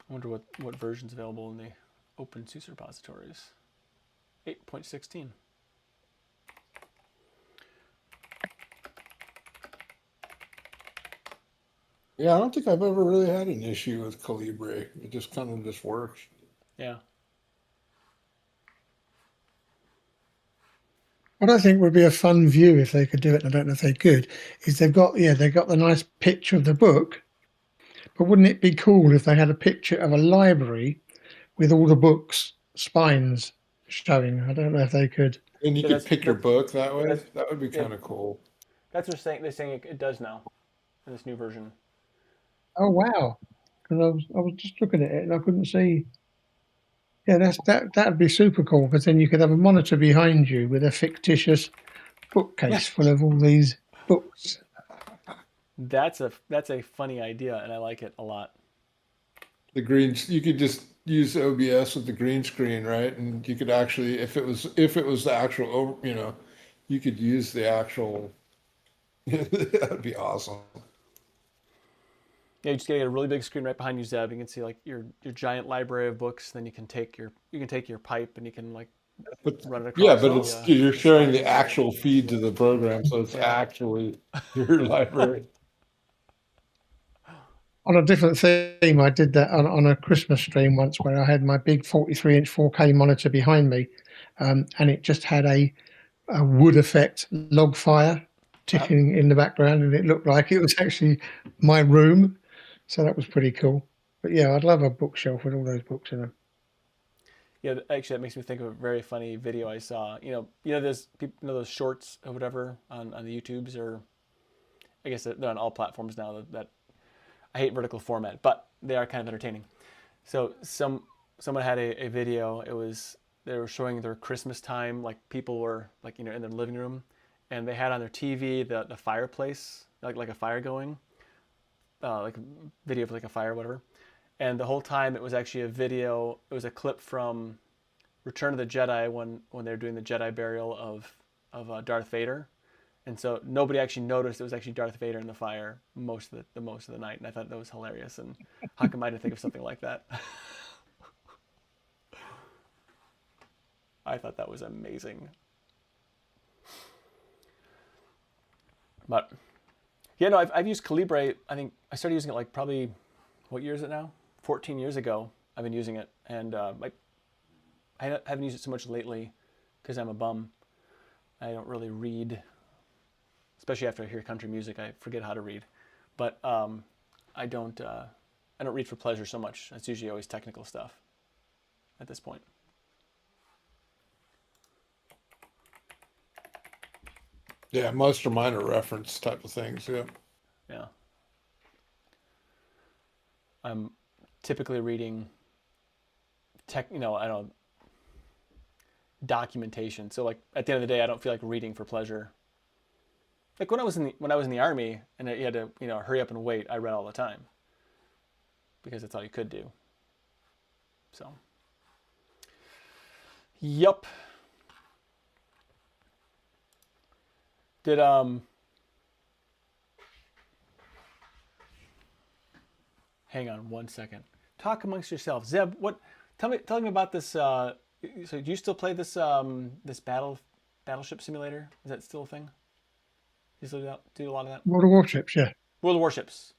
I wonder what version's available in the OpenSUSE repositories. 8.16. Yeah, I don't think I've ever really had an issue with Calibre. It just kind of just works. Yeah. What I think would be a fun view if they could do it, and I don't know if they could, is they've got the nice picture of the book, but wouldn't it be cool if they had a picture of a library with all the books spines showing? I don't know if they could. And you Yeah, could that's- pick your that's- book that way. that's- That would be yeah. kind of cool. That's what they're saying it does now in this new version. Oh wow! Because I was just looking at it and I couldn't see. Yeah, that'd be super cool, because then you could have a monitor behind you with a fictitious bookcase full of all these books. That's a funny idea, and I like it a lot. The greens, you could just use OBS with the green screen, right? And you could actually, if it was the actual, you could use the actual. That'd be awesome. Yeah, you just get a really big screen right behind you, Zeb. You can see like your giant library of books. Then you can take your pipe and you can like But run it across. yeah, but you're sharing the actual feed to the program, so it's Yeah. actually your library. On a different theme, I did that on a Christmas stream once, where I had my big 43-inch 4K monitor behind me, and it just had a wood effect log fire ticking in the background, and it looked like it was actually my room. So that was pretty cool. But yeah, I'd love a bookshelf with all those books in them. Yeah, actually, that makes me think of a very funny video I saw. There's people, those shorts or whatever on the YouTubes, or I guess they're on all platforms now. That I hate vertical format, but they are kind of entertaining. So someone had a video. They were showing their Christmas time, like people were like in their living room, and they had on their TV the fireplace, like a fire going, like a video of like a fire or whatever. And the whole time it was actually a video. It was a clip from Return of the Jedi when they're doing the Jedi burial of Darth Vader, and so nobody actually noticed it was actually Darth Vader in the fire most of the night. And I thought that was hilarious. And how come I didn't think of something like that? I thought that was amazing. But yeah, no, I've used Calibre. I think I started using it like probably, what year is it now? 14 years ago. I've been using it, and I haven't used it so much lately because I'm a bum. I don't really read, especially after I hear country music. I forget how to read, but I don't read for pleasure so much. It's usually always technical stuff at this point. Yeah, most of mine are reference type of things. Yeah. Yeah. I'm typically reading documentation. So like at the end of the day, I don't feel like reading for pleasure. Like when I was in the army and you had to hurry up and wait, I read all the time because that's all you could do. So, yup. Did hang on one second. Talk amongst yourselves. Zeb, tell me about this so do you still play this this battleship simulator? Is that still a thing? You still do a lot of that? World of Warships, yeah. World of Warships.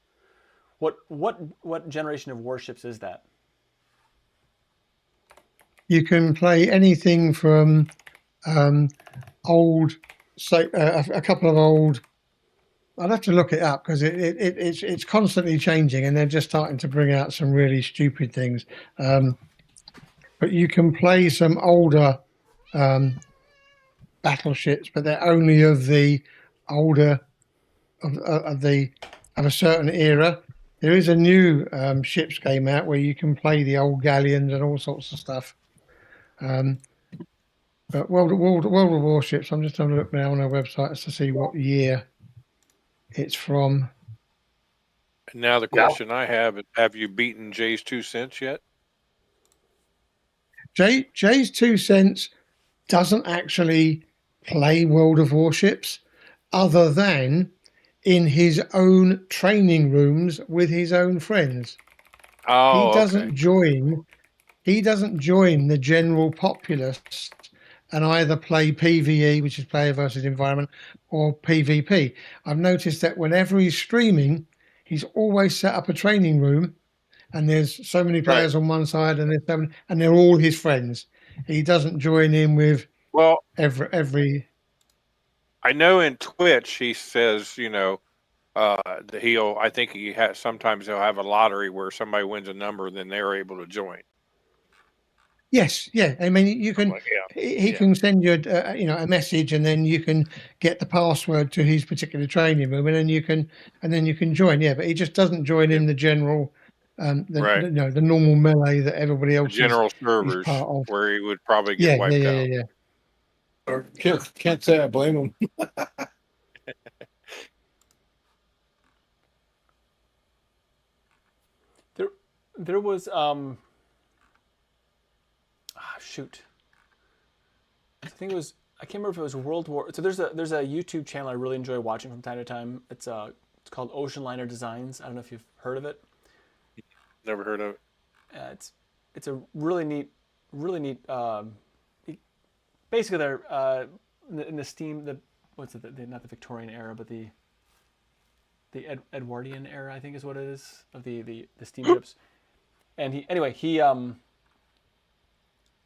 What generation of warships is that? you can play anything from old, so a couple of old. I'd have to look it up because it's constantly changing, and they're just starting to bring out some really stupid things. But you can play some older battleships, but they're only of the older of a certain era. There is a new ships game out where you can play the old galleons and all sorts of stuff. But World of Warships, I'm just having a look now on our website to see what year it's from. And now the question I have is, have you beaten Jay's 2 cents yet? Jay's 2 cents doesn't actually play World of Warships other than in his own training rooms with his own friends. Oh, he doesn't okay. join the general populace and either play PvE, which is player versus environment, or PvP. I've noticed that whenever he's streaming, he's always set up a training room, and there's so many players on one side, and there's 7, and they're all his friends. He doesn't join in with every. I know in Twitch he says, you know, I think he has, sometimes he'll have a lottery where somebody wins a number, then they're able to join. Yes, yeah. I mean, you can. He can send you, a message, and then you can get the password to his particular training room, and then you can join. Yeah, but he just doesn't join in the general, the normal melee that everybody else general is servers part of. where he would probably get wiped out. Yeah. Or can't say I blame him. There was shoot. I think it was, I can't remember if it was World War. So there's a YouTube channel I really enjoy watching from time to time. It's called Ocean Liner Designs. I don't know if you've heard of it. Never heard of it. It's a really neat. Basically, they're in the steam. Not the Victorian era, but the Edwardian era, I think is what it is, of the steamships. And he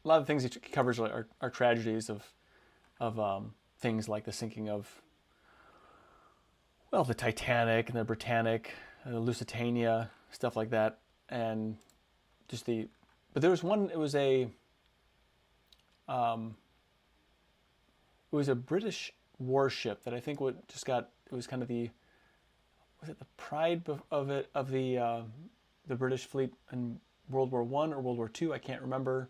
a lot of the things he covers are tragedies of things like the sinking of, well, the Titanic and the Britannic, the Lusitania, stuff like that, and just but there was one. It was a British warship that I think it was kind of the pride of the British fleet in World War I or World War II. I can't remember,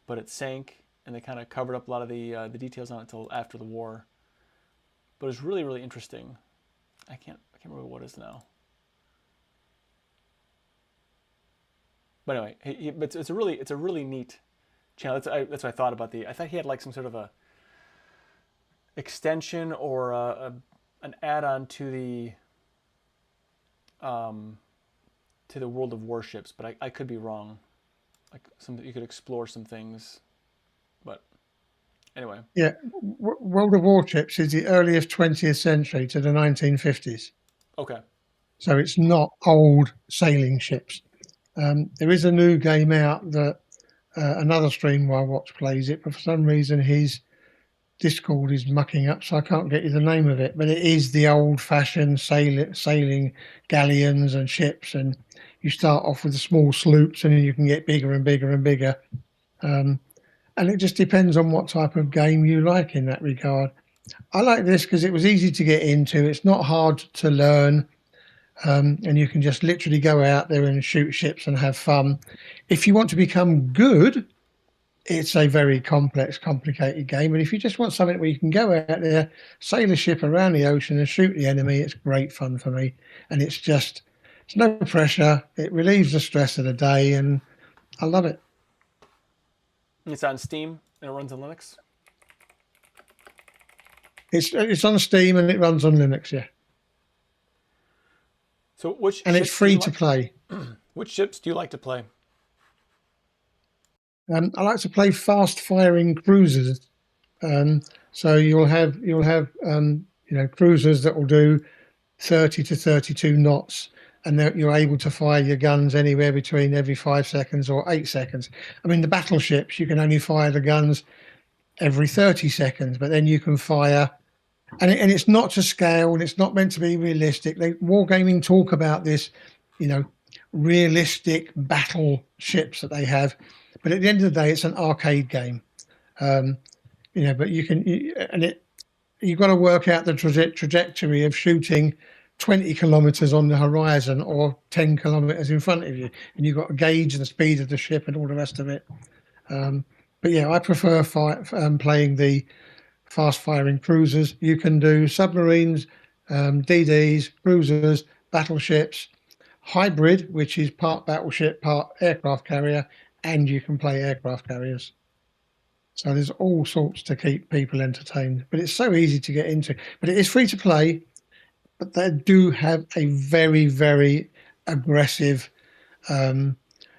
but it sank, and they kind of covered up a lot of the details on it until after the war. But it was really, really interesting. I can't remember what it is now. But anyway, but it's a really neat channel. That's what I thought about I thought he had like some sort of a extension or an add-on to the World of Warships, but I could be wrong. Like you could explore some things, but anyway. Yeah, World of Warships is the earliest 20th century to the 1950s. Okay. So it's not old sailing ships. There is a new game out that another streamer I watch plays it, but for some reason his Discord is mucking up, so I can't get you the name of it. But it is the old-fashioned sailing galleons and ships, and you start off with the small sloops, and then you can get bigger and bigger and bigger. And it just depends on what type of game you like in that regard. I like this because it was easy to get into. It's not hard to learn, and you can just literally go out there and shoot ships and have fun. If you want to become good, it's a very complex, complicated game. And if you just want something where you can go out there, sail a ship around the ocean and shoot the enemy, it's great fun for me. And it's no pressure. It relieves the stress of the day, and I love it. It's on Steam and it runs on Linux? It's on Steam and it runs on Linux, yeah. So it's free to play. Which ships do you like to play? I like to play fast-firing cruisers. So you'll have cruisers that will do 30 to 32 knots, and you're able to fire your guns anywhere between every 5 seconds or 8 seconds. I mean, the battleships, you can only fire the guns every 30 seconds, but then you can fire, and it's not to scale, and it's not meant to be realistic. Wargaming talk about this, realistic battleships that they have, but at the end of the day, it's an arcade game. But you've got to work out the trajectory of shooting 20 kilometers on the horizon or 10 kilometers in front of you, and you've got to gauge the speed of the ship and all the rest of it. But yeah, I prefer playing the fast firing cruisers. You can do submarines, DDs, cruisers, battleships, hybrid, which is part battleship, part aircraft carrier, and you can play aircraft carriers. So there's all sorts to keep people entertained, but it's so easy to get into. But it is free to play, but they do have a very, very aggressive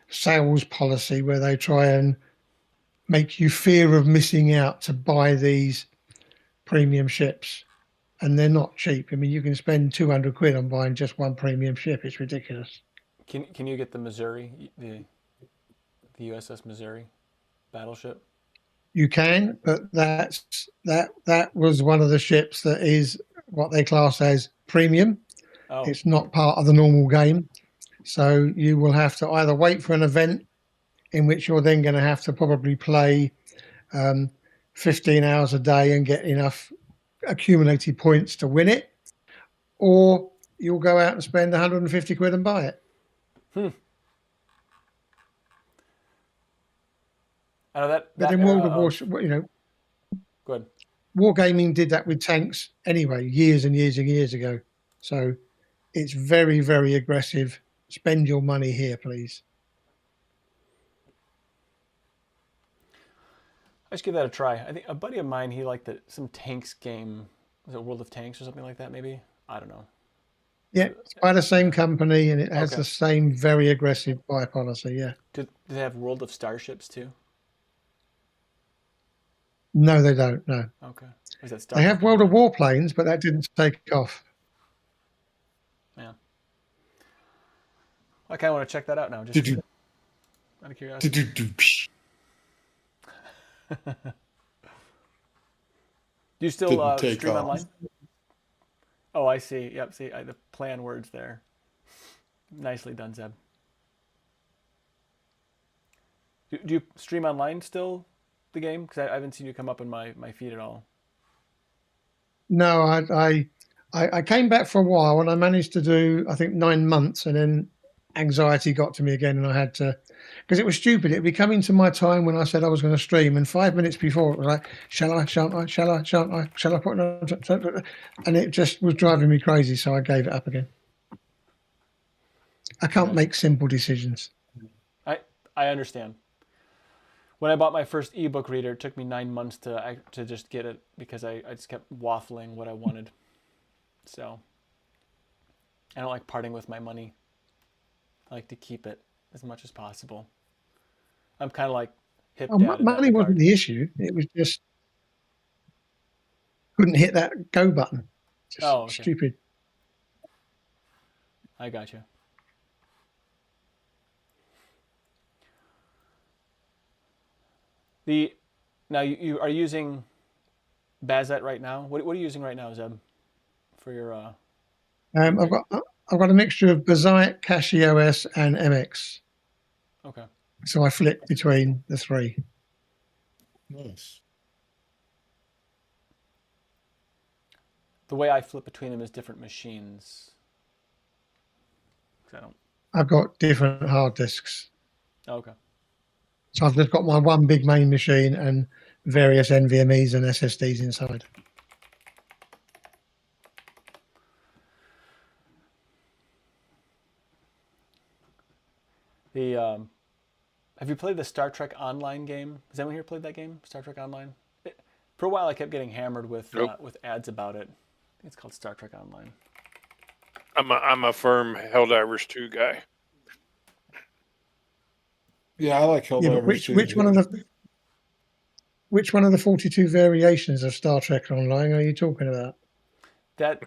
sales policy where they try and make you fear of missing out to buy these premium ships. And they're not cheap. I mean, you can spend 200 quid on buying just one premium ship. It's ridiculous. Can you get the Missouri, the USS Missouri battleship? You can, but that was one of the ships that is what they class as premium. Oh. It's not part of the normal game. So you will have to either wait for an event in which you're then going to have to probably play 15 hours a day and get enough accumulated points to win it, or you'll go out and spend 150 quid and buy it. I know that But in World of War, go ahead. Wargaming did that with tanks anyway, years and years and years ago. So it's very, very aggressive. Spend your money here, please. I should give that a try. I think a buddy of mine, he liked some tanks game. Was it World of Tanks or something like that, maybe? I don't know. Yeah, it's by the same company, and it has Okay. the same very aggressive buy policy, yeah. Do they have World of Starships too? No, they don't, no. Okay. Or is that They have World of Warplanes, but that didn't take off. Yeah. I kind of want to check that out now. Just Did you? out of curiosity. Do you still Didn't take stream off. online? Oh, I see. Yep, see the play on words there. Nicely done, Zeb. Do you stream online still, the game? Because I haven't seen you come up in my feed at all. No, I came back for a while, and I managed to do, I think, 9 months, and then anxiety got to me again, and I had to, because it was stupid. It'd be coming to my time when I said I was going to stream, and 5 minutes before it was like, shall I, shan't I, shall I, shan't I, shall I put it on? And it just was driving me crazy, so I gave it up again. I can't make simple decisions. I understand. When I bought my first ebook reader, it took me 9 months to just get it because I just kept waffling what I wanted. So I don't like parting with my money. I like to keep it as much as possible. I'm kind of like hip dad. In that Money wasn't regard. the issue. It was just couldn't hit that go button. Just Oh, okay. stupid. I got you. Now you are using Bazet right now. What are you using right now, Zeb, for your? I've got a mixture of Bazite, CashieOS, and MX. Okay. So I flip between the three. Nice. The way I flip between them is different machines. 'Cause I don't. I've got different hard disks. Okay. So I've just got my one big main machine and various NVMe's and SSDs inside. Have you played the Star Trek Online game? Has anyone here played that game, Star Trek Online? For a while, I kept getting hammered with ads about it. I think it's called Star Trek Online. I'm a firm Helldivers 2 guy. Yeah, I like Helldivers. Yeah, but which one of the 42 variations of Star Trek Online are you talking about? That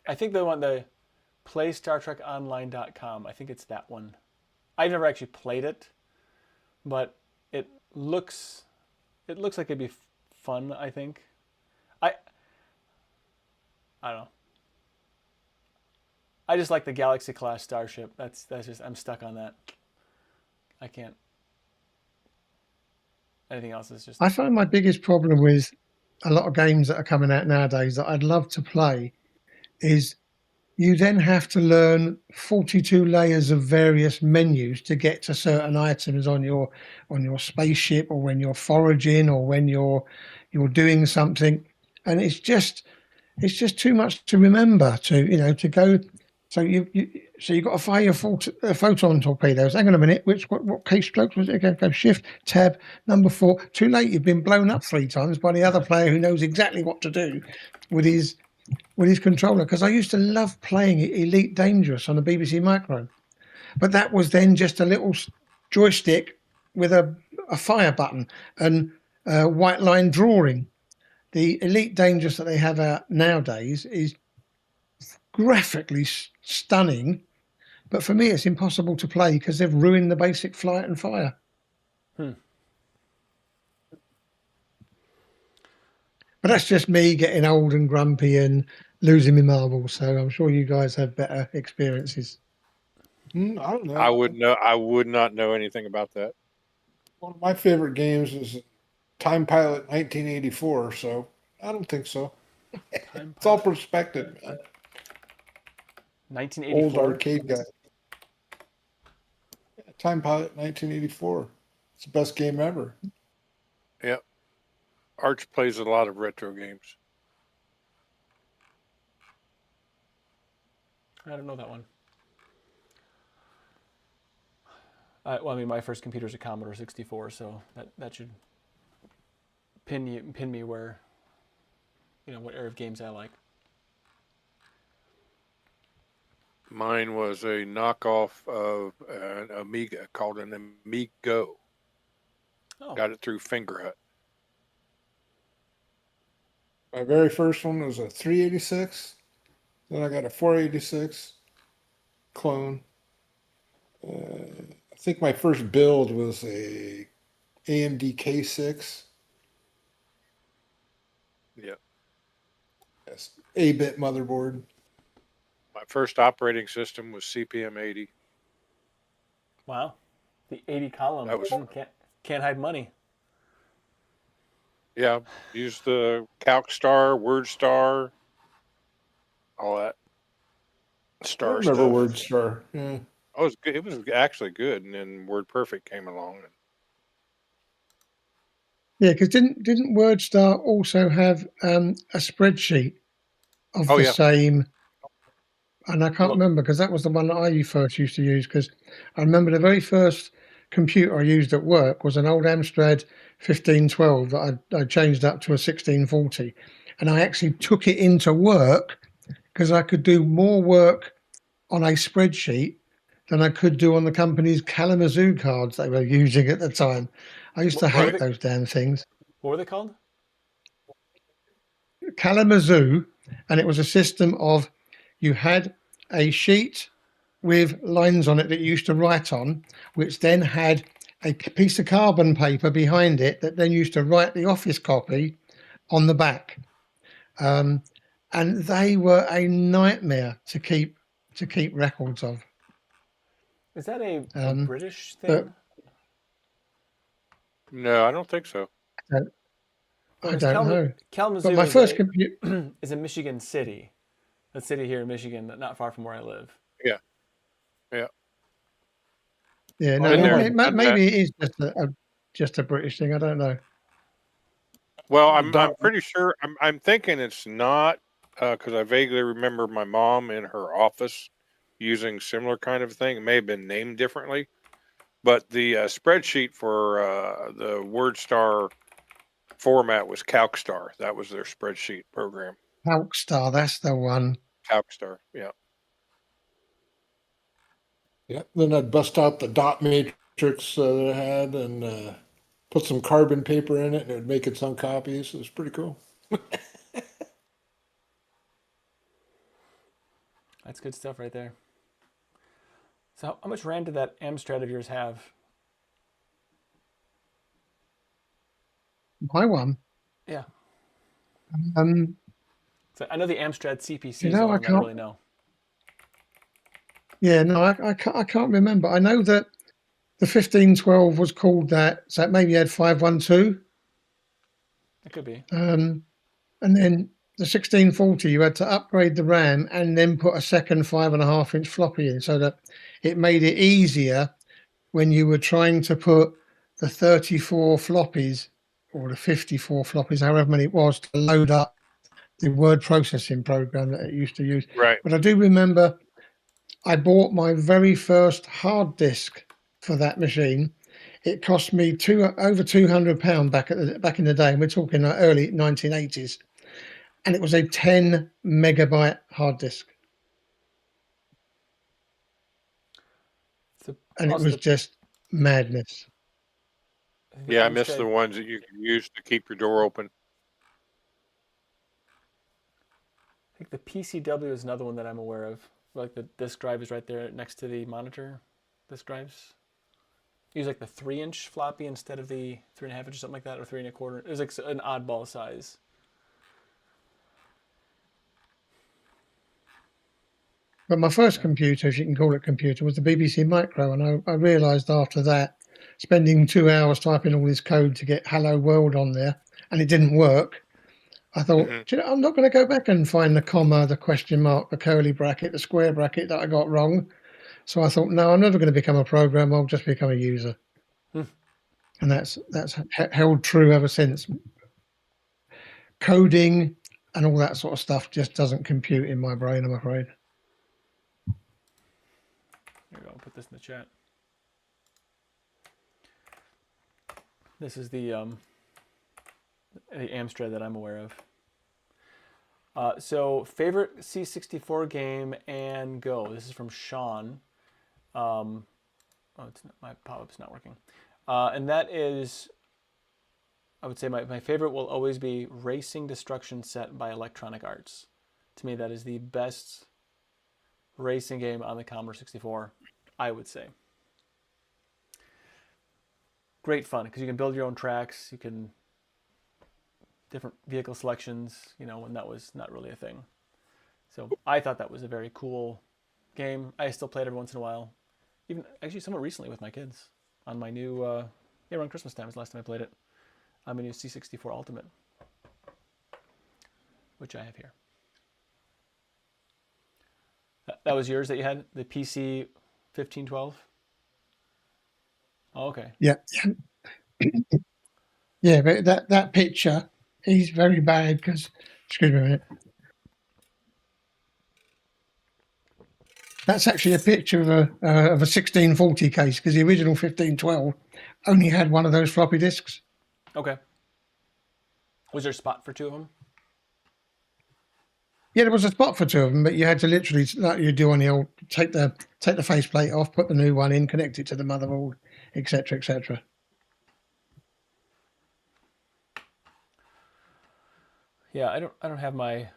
I think the PlayStarTrekOnline.com. I think it's that one. I've never actually played it, but it looks like it'd be fun. I think. I don't know. I just like the Galaxy class starship. That's just, I'm stuck on that. I can't. Anything else is just. I find my biggest problem with a lot of games that are coming out nowadays that I'd love to play is you then have to learn 42 layers of various menus to get to certain items on your spaceship, or when you're foraging, or when you're doing something, and it's just too much to remember to go. So you've got to fire your photon torpedoes. Hang on a minute, what keystroke was it? Go shift tab number 4. Too late. You've been blown up 3 times by the other player who knows exactly what to do with his controller. Because I used to love playing Elite Dangerous on the BBC Micro, but that was then just a little joystick with a fire button and white line drawing. The Elite Dangerous that they have out nowadays is graphically stunning, but for me it's impossible to play because they've ruined the basic flight and fire. But that's just me getting old and grumpy and losing my marbles, so I'm sure you guys have better experiences. I don't know. I would not know anything about that. One of my favorite games is Time Pilot 1984, so I don't think so. It's all perspective, man. 1984. Old arcade guy. Time Pilot 1984. It's the best game ever. Yeah. Arch plays a lot of retro games. I don't know that one. Well, I mean, my first computer is a Commodore 64, so that should pin me where, what era of games I like. Mine was a knockoff of an Amiga called an Amigo. Oh. Got it through Fingerhut. My very first one was a 386. Then I got a 486 clone. I think my first build was a AMD K6. Yeah. Yes, 8-bit motherboard. My first operating system was CPM 80. Wow, the 80 column. That was can't hide money. Yeah, used the CalcStar, WordStar, all that star I remember stuff. WordStar. Yeah. Oh, it was good. It was actually good, and then WordPerfect came along. Yeah, because didn't WordStar also have a spreadsheet of the same? And I can't remember, because that was the one that I first used to use, because I remember the very first computer I used at work was an old Amstrad 1512 that I changed up to a 1640. And I actually took it into work because I could do more work on a spreadsheet than I could do on the company's Kalamazoo cards they were using at the time. I used to hate those damn things. What were they called? Kalamazoo, and it was a system of, you had a sheet with lines on it that you used to write on, which then had a piece of carbon paper behind it that then used to write the office copy on the back. And they were a nightmare to keep records of. Is that a British thing? No, I don't think so. I don't know. Kalamazoo but my first computer is a Michigan city. A city here in Michigan, not far from where I live. Yeah. Yeah. Yeah, no, maybe it is just a British thing. I don't know. Well, I'm pretty sure. I'm thinking it's not, because I vaguely remember my mom in her office using similar kind of thing. It may have been named differently, but the spreadsheet for the WordStar format was CalcStar. That was their spreadsheet program. CalcStar, that's the one. CalcStar, yeah. Yeah. Then I'd bust out the dot matrix that I had and put some carbon paper in it, and it would make its own copies. It was pretty cool. That's good stuff right there. So how much RAM did that Amstrad of yours have? My one. Yeah. Um, So I know the Amstrad CPC You is the know, only I one that I can't. really know. Yeah, no, I can't remember. I know that the 1512 was called that, so it maybe had 512. It could be. And then the 1640, you had to upgrade the RAM and then put a second 5.5-inch floppy in, so that it made it easier when you were trying to put the 34 floppies or the 54 floppies, however many it was, to load up the word processing program that it used to use. Right. But I do remember I bought my very first hard disk for that machine. It cost me over £200 back in the day, and we're talking early 1980s, and it was a 10 megabyte hard disk, and it was just madness. Yeah, I miss the ones that you can use to keep your door open. I think the PCW is another one that I'm aware of. Like the disk drive is right there next to the monitor. Disk drives. Use like the 3-inch floppy instead of the 3.5 inch or something like that, or 3.25. It was like an oddball size. But my first computer, if you can call it computer, was the BBC Micro, and I realised after that, spending 2 hours typing all this code to get Hello World on there, and it didn't work. I thought, Do you know, I'm not going to go back and find the comma, the question mark, the curly bracket, the square bracket that I got wrong. So I thought, no, I'm never going to become a programmer. I'll just become a user. And that's held true ever since. Coding and all that sort of stuff just doesn't compute in my brain, I'm afraid. There we go. I'll put this in the chat. This is the Amstrad that I'm aware of. So favorite C64 game and go. This is from Sean. Oh, my pop-up's not working. And that is, I would say my favorite will always be Racing Destruction Set by Electronic Arts. To me, that is the best racing game on the Commodore 64, I would say. Great fun, because you can build your own tracks, you can different vehicle selections, you know, when that was not really a thing. So I thought that was a very cool game. I still play it every once in a while. Even actually somewhat recently with my kids on my new, around Christmas time was the last time I played it, on my new C64 Ultimate, which I have here. That was yours that you had, the PC 1512? Oh, okay. Yeah. Yeah, but that picture is very bad because, excuse me a minute. That's actually a picture of a 1640 case, because the original 1512 only had one of those floppy disks. Okay. Was there a spot for two of them? Yeah, there was a spot for two of them, but you had to literally, like you do on the old, take the faceplate off, put the new one in, connect it to the motherboard, etc., etc. Yeah, I don't have my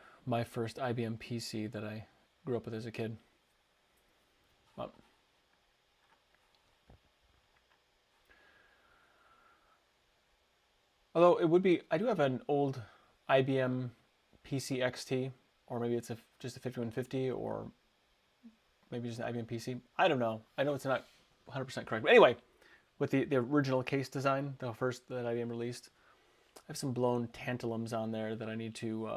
first IBM PC that I grew up with as a kid. Although it would be, I do have an old IBM PC XT, or maybe it's just a 5150, or maybe just an IBM PC. I don't know. I know it's not 100% correct. But anyway, with the original case design, the first that IBM released, I have some blown tantalums on there that I need to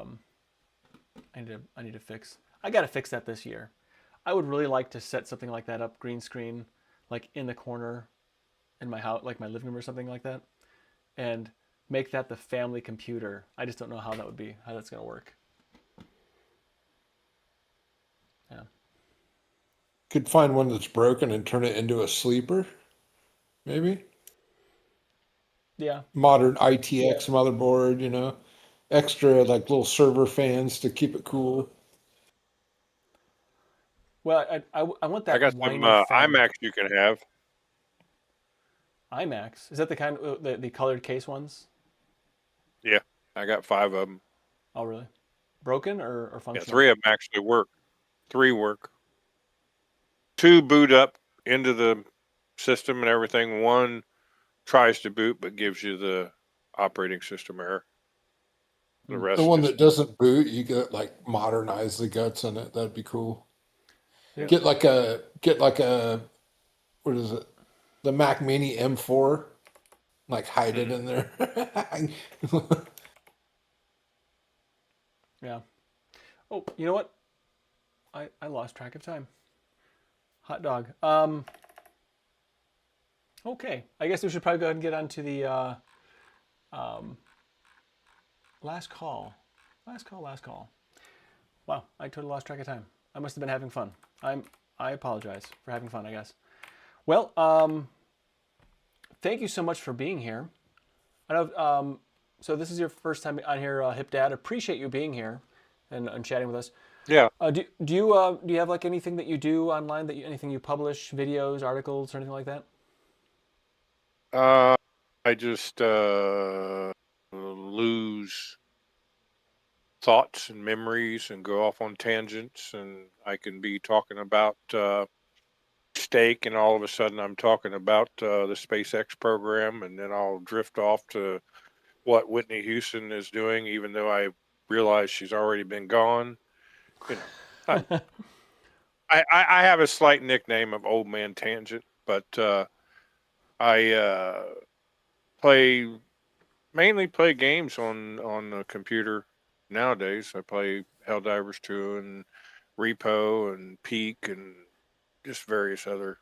I need to fix. I got to fix that this year. I would really like to set something like that up, green screen, like in the corner in my house, like my living room or something like that, and make that the family computer. I just don't know how that would be, how that's going to work. Yeah. Could find one that's broken and turn it into a sleeper, maybe. Yeah. Modern ITX motherboard, you know, extra like little server fans to keep it cool. Well, I want that. I got some whiny fan. iMacs you can have. iMacs? Is that the kind of the colored case ones? Yeah, I got 5 of them. Oh, really? Broken or Yeah, functional? 3 of them actually work. 3 work. 2 boot up into the system and everything. 1 tries to boot but gives you the operating system error. The rest The one just that doesn't boot, you get like modernize the guts in it. That'd be cool. Yeah. Get like a what is it? The Mac Mini M4. Like hide it in there. Yeah. Oh, you know what? I lost track of time. Hot dog. Okay. I guess we should probably go ahead and get on to the last call. Last call. Wow, I totally lost track of time. I must have been having fun. I apologize for having fun, I guess. Well, thank you so much for being here. I know. So this is your first time on here, Hip Dad. Appreciate you being here and chatting with us. yeah. Do you have like anything that you do online, anything you publish, videos, articles, or anything like that? I just lose thoughts and memories and go off on tangents, and I can be talking about steak, and all of a sudden I'm talking about the SpaceX program, and then I'll drift off to what Whitney Houston is doing, even though I realize she's already been gone. You know, I have a slight nickname of Old Man Tangent, but I mainly play games on the computer nowadays. I play Helldivers 2 and Repo and Peak and just various other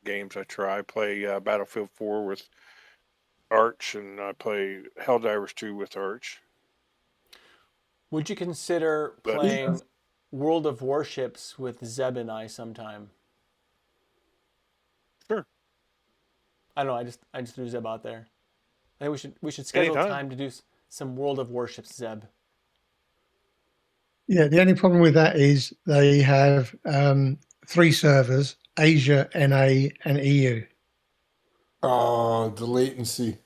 games I try. I play Battlefield 4 with Arch, and I play Helldivers 2 with Arch. Would you consider But- playing World of Warships with Zeb and I sometime? Sure. I don't know. I just threw Zeb out there. I think we should schedule Anytime. time to do some World of Warships, Zeb. Yeah, the only problem with that is they have 3 servers: Asia, NA, and EU. Oh, the latency.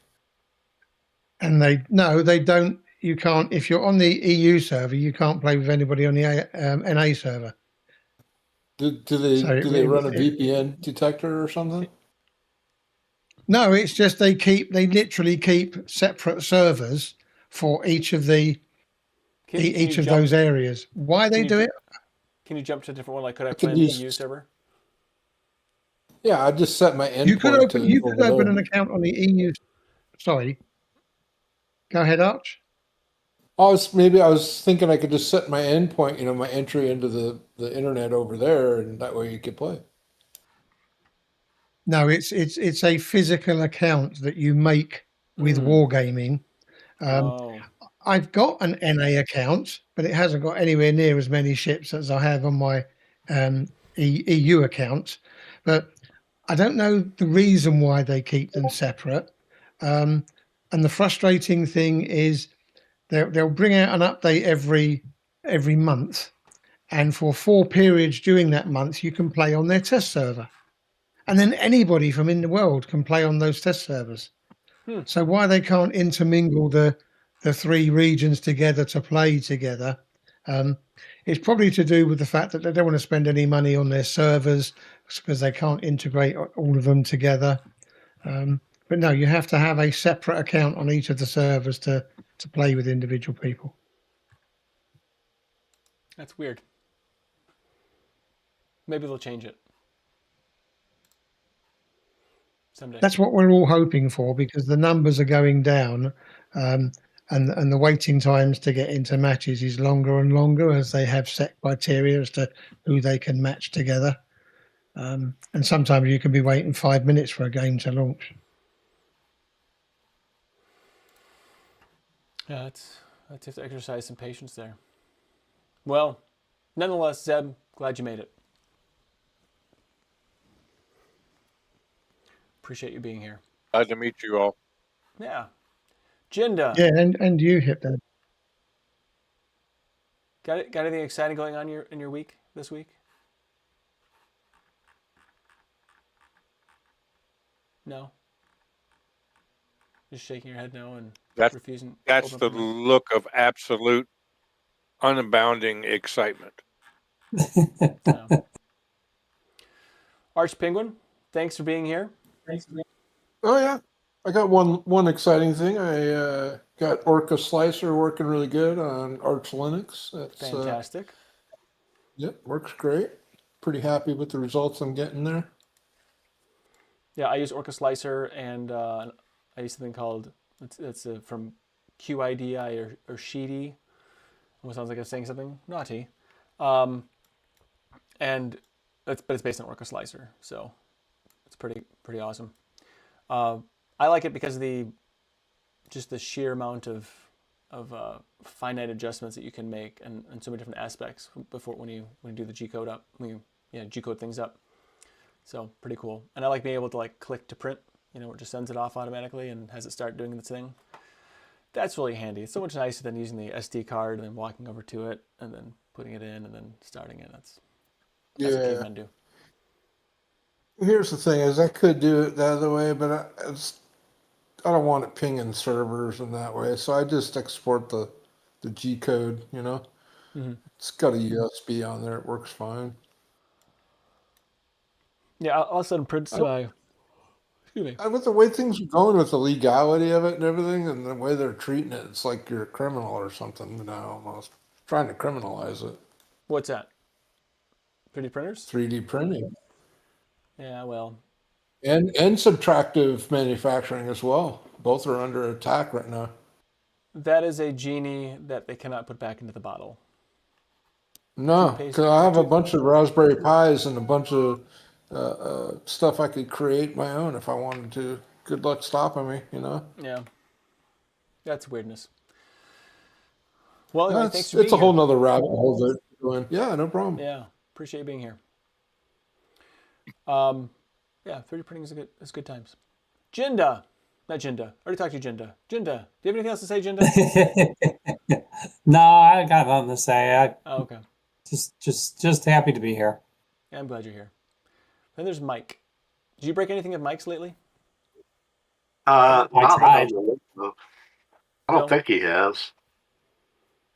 And they don't. You can't, if you're on the EU server, you can't play with anybody on the NA server. Do they So do they run a VPN detector or something? No, it's just they literally keep separate servers for each of the each of those areas. Why they do it? Can you jump to a different one? Like, could I could play on the use- EU server? Yeah, I just set my endpoint. You could over open there. an account on the EU. Sorry. Go ahead, Arch. I was thinking I could just set my endpoint, my entry into the internet over there, and that way you could play. No, it's a physical account that you make with Wargaming. I've got an NA account, but it hasn't got anywhere near as many ships as I have on my EU account. But I don't know the reason why they keep them separate. And the frustrating thing is they'll bring out an update every month, and for 4 periods during that month, you can play on their test server. And then anybody from in the world can play on those test servers. So why they can't intermingle the 3 regions together to play together, it's probably to do with the fact that they don't want to spend any money on their servers because they can't integrate all of them together. But no, you have to have a separate account on each of the servers to play with individual people. That's weird. Maybe they'll change it someday. That's what we're all hoping for, because the numbers are going down, and the waiting times to get into matches is longer and longer as they have set criteria as to who they can match together. And sometimes you can be waiting 5 minutes for a game to launch. Yeah, that's have to exercise some patience there. Well, nonetheless, Zeb, glad you made it. Appreciate you being here. Glad to meet you all. Yeah. Jinda. Yeah, and you hit that. Got anything exciting going on in your week this week? No. Just shaking your head no and refusing. That's the look of absolute, unabounding excitement. So. Arch Penguin, thanks for being here. Oh yeah, I got one exciting thing. I got Orca Slicer working really good on Arch Linux. That's Fantastic. yep, works great. Pretty happy with the results I'm getting there. Yeah, I use Orca Slicer, and I use something called it's from QIDI or Sheedy. Almost sounds like I'm saying something naughty. And but it's based on Orca Slicer, so it's pretty awesome. I like it because of just the sheer amount of finite adjustments that you can make, and so many different aspects before when you do the G code G code things up. So pretty cool. And I like being able to like click to print. It just sends it off automatically and has it start doing its thing. That's really handy. It's so much nicer than using the SD card and then walking over to it and then putting it in and then starting it. That's what cavemen do. Here's the thing: is I could do it the other way, but I don't want it pinging servers in that way. So I just export the G code. Mm-hmm. It's got a USB on there. It works fine. Yeah, I'll send prints to my. Excuse me. With the way things are going with the legality of it and everything, and the way they're treating it, it's like you're a criminal or something now, almost trying to criminalize it. What's that? 3D printers? 3D printing Yeah, well. and subtractive manufacturing as well. Both are under attack right now. That is a genie that they cannot put back into the bottle. No, because I have a bunch of Raspberry Pis and a bunch of stuff I could create my own if I wanted to. Good luck stopping me, Yeah. That's weirdness. Well, anyway, thanks for being It's a here. whole nother rabbit hole that you're going. Yeah, no problem. Yeah, appreciate you being here. Yeah, 3D printing is good times. Jinda. Not Jinda. I already talked to you, Jinda. Jinda, do you have anything else to say, Jinda? No, I got nothing to say. Oh, okay. Just happy to be here. Yeah, I'm glad you're here. Then there's Mike. Did you break anything of Mike's lately? I tried. I don't think he has.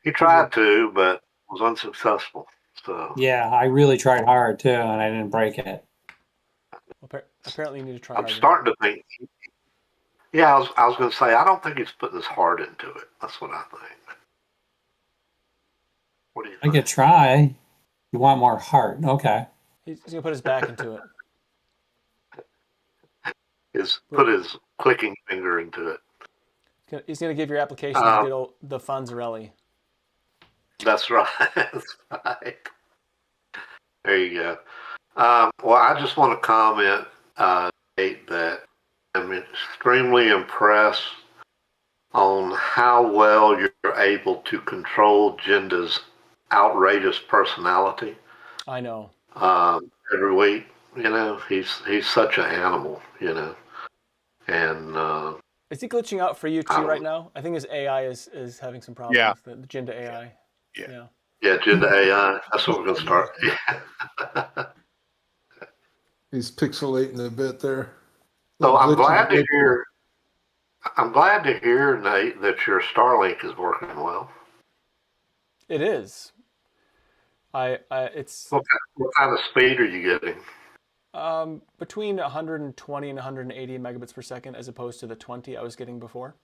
He tried to, but was unsuccessful. So Yeah, I really tried hard too, and I didn't break it. Apparently, you need to try I'm harder. starting to think. Yeah, I was going to say I don't think he's putting his heart into it. That's what I think. What do you I think? could try. You want more heart? Okay. He's going to put his back into it. Put his clicking finger into it. He's going to give your application the Fonzarelli. That's right. That's right. There you go. Well, I just want to comment, Nate, that I'm extremely impressed on how well you're able to control Jinda's outrageous personality. I know. Every week, he's such an animal, and is he glitching out for you too right now? I think his AI is having some problems. Yeah. The Jinda AI. Yeah. Yeah, Jinda AI. That's what we're gonna start. Yeah. He's pixelating a bit there. So I'm glad to hear. I'm glad to hear, Nate, that your Starlink is working well. It is. It's what kind of speed are you getting? Between 120 and 180 megabits per second, as opposed to the 20 I was getting before.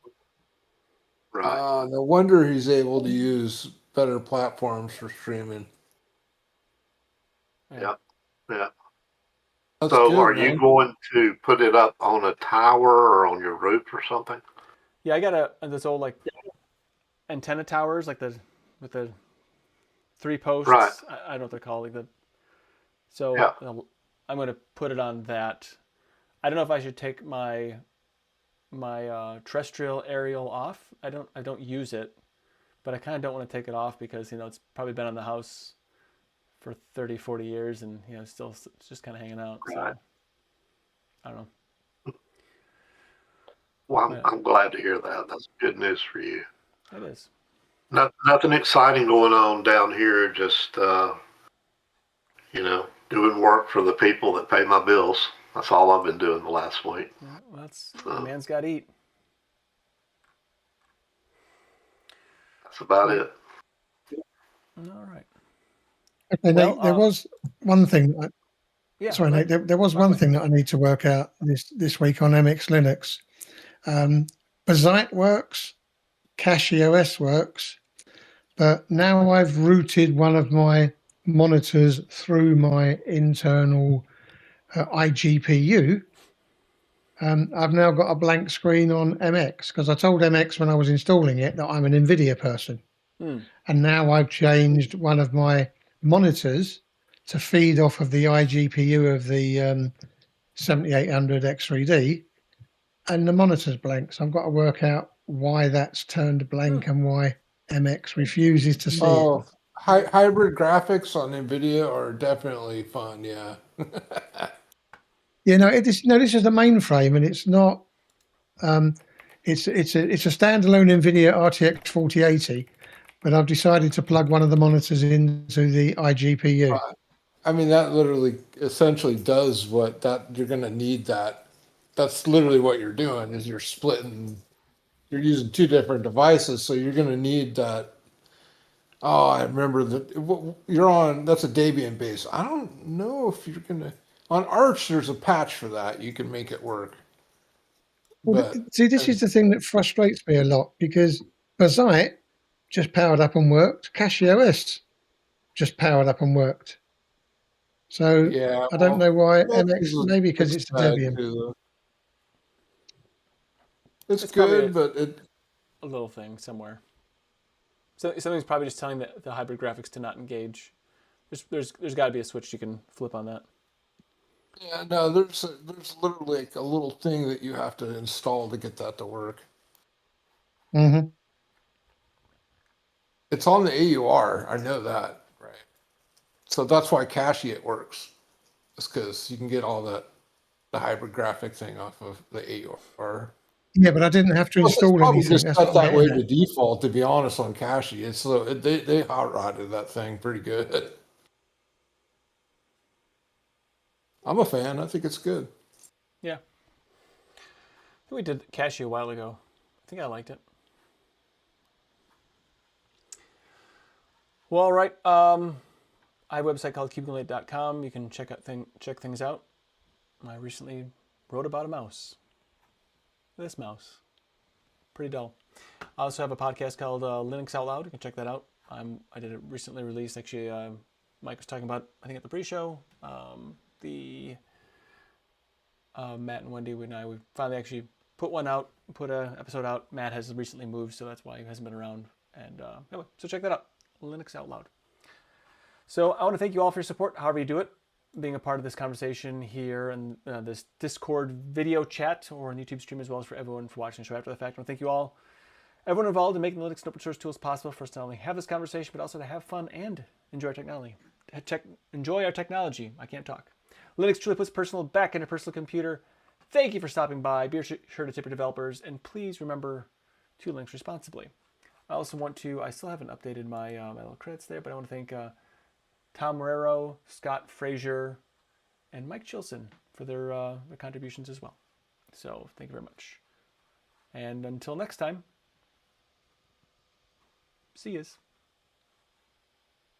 Right. No wonder he's able to use better platforms for streaming. Yeah. That's so good, are man. you going to put it up on a tower or on your roof or something? Yeah, I got this old like antenna towers, like with the 3 posts. Right. I don't know what they're called. So yeah. I'm going to put it on that. I don't know if I should take my terrestrial aerial off. I don't use it, but I kind of don't want to take it off because it's probably been on the house for 30, 40 years, and still it's just kind of hanging out. Right. So I don't know. Well, I'm glad to hear that. That's good news for you. It is. Nothing exciting going on down here. Just doing work for the people that pay my bills. That's all I've been doing the last week. Yeah, well, a man's got to eat. That's about it. All right. Okay, Well, Nate, there was one thing. yeah. Sorry, Nate. There was one thing that I need to work out this week on MX Linux. Bazite works, CachyOS works, but now I've routed one of my monitors through my internal iGPU. I've now got a blank screen on MX because I told MX when I was installing it that I'm an NVIDIA person. And now I've changed one of my monitors to feed off of the iGPU of the 7800 X3D, and the monitor's blank. So I've got to work out why that's turned blank and why MX refuses to see it. Oh, hybrid graphics on NVIDIA are definitely fun. Yeah. You know, this is the mainframe, and it's not. It's a standalone NVIDIA RTX 4080, but I've decided to plug one of the monitors into the iGPU. I mean, that literally essentially does what that you're going to need that. That's literally what you're doing is you're splitting, you're using two different devices. So you're going to need that. Oh, I remember that you're on, that's a Debian base. I don't know if you're going to, on Arch, there's a patch for that. You can make it work. Well, But see, this is the thing that frustrates me a lot because Bazite just powered up and worked. CachyOS just powered up and worked. So yeah, I don't know why MX, is a maybe because it's mixed a bag, Debian. too. It's probably good, but it, a little thing somewhere. So something's probably just telling the hybrid graphics to not engage. There's got to be a switch you can flip on that. yeah, no, there's literally like a little thing that you have to install to get that to work. Mm-hmm. It's on the AUR. I know that, right? So that's why Cache it works. It's because you can get all the hybrid graphic thing off of the AUR. Yeah, but I didn't have to Plus, it's install probably anything. just That's set what I'm that way getting to at. default. To be honest, on Cache, it's so they hot rodded that thing pretty good. I'm a fan. I think it's good. Yeah. I think we did Cashy a while ago. I think I liked it. Well, all right. I have a website called cubiculated.com. You can check things out. I recently wrote about a mouse. This mouse. Pretty dull. I also have a podcast called Linux Out Loud. You can check that out. I did it recently released. Actually, Mike was talking about, I think at the pre-show, Matt and Wendy and we finally actually put an episode out. Matt has recently moved, so that's why he hasn't been around. And anyway, so check that out. Linux Out Loud. So I want to thank you all for your support, however you do it, being a part of this conversation here and this Discord video chat or on YouTube stream, as well as for everyone for watching the show after the fact. I want to thank you all, everyone involved in making the Linux and open source tools possible for us to not only have this conversation, but also to have fun and enjoy our technology. Enjoy our technology. I can't talk. Linux truly puts personal back into personal computer. Thank you for stopping by. Be sure to tip your developers, and please remember to Linux responsibly. I still haven't updated my little credits there, but I want to thank Tom Marrero, Scott Frazier, and Mike Chilson for their contributions as well. So thank you very much. And until next time, see yous.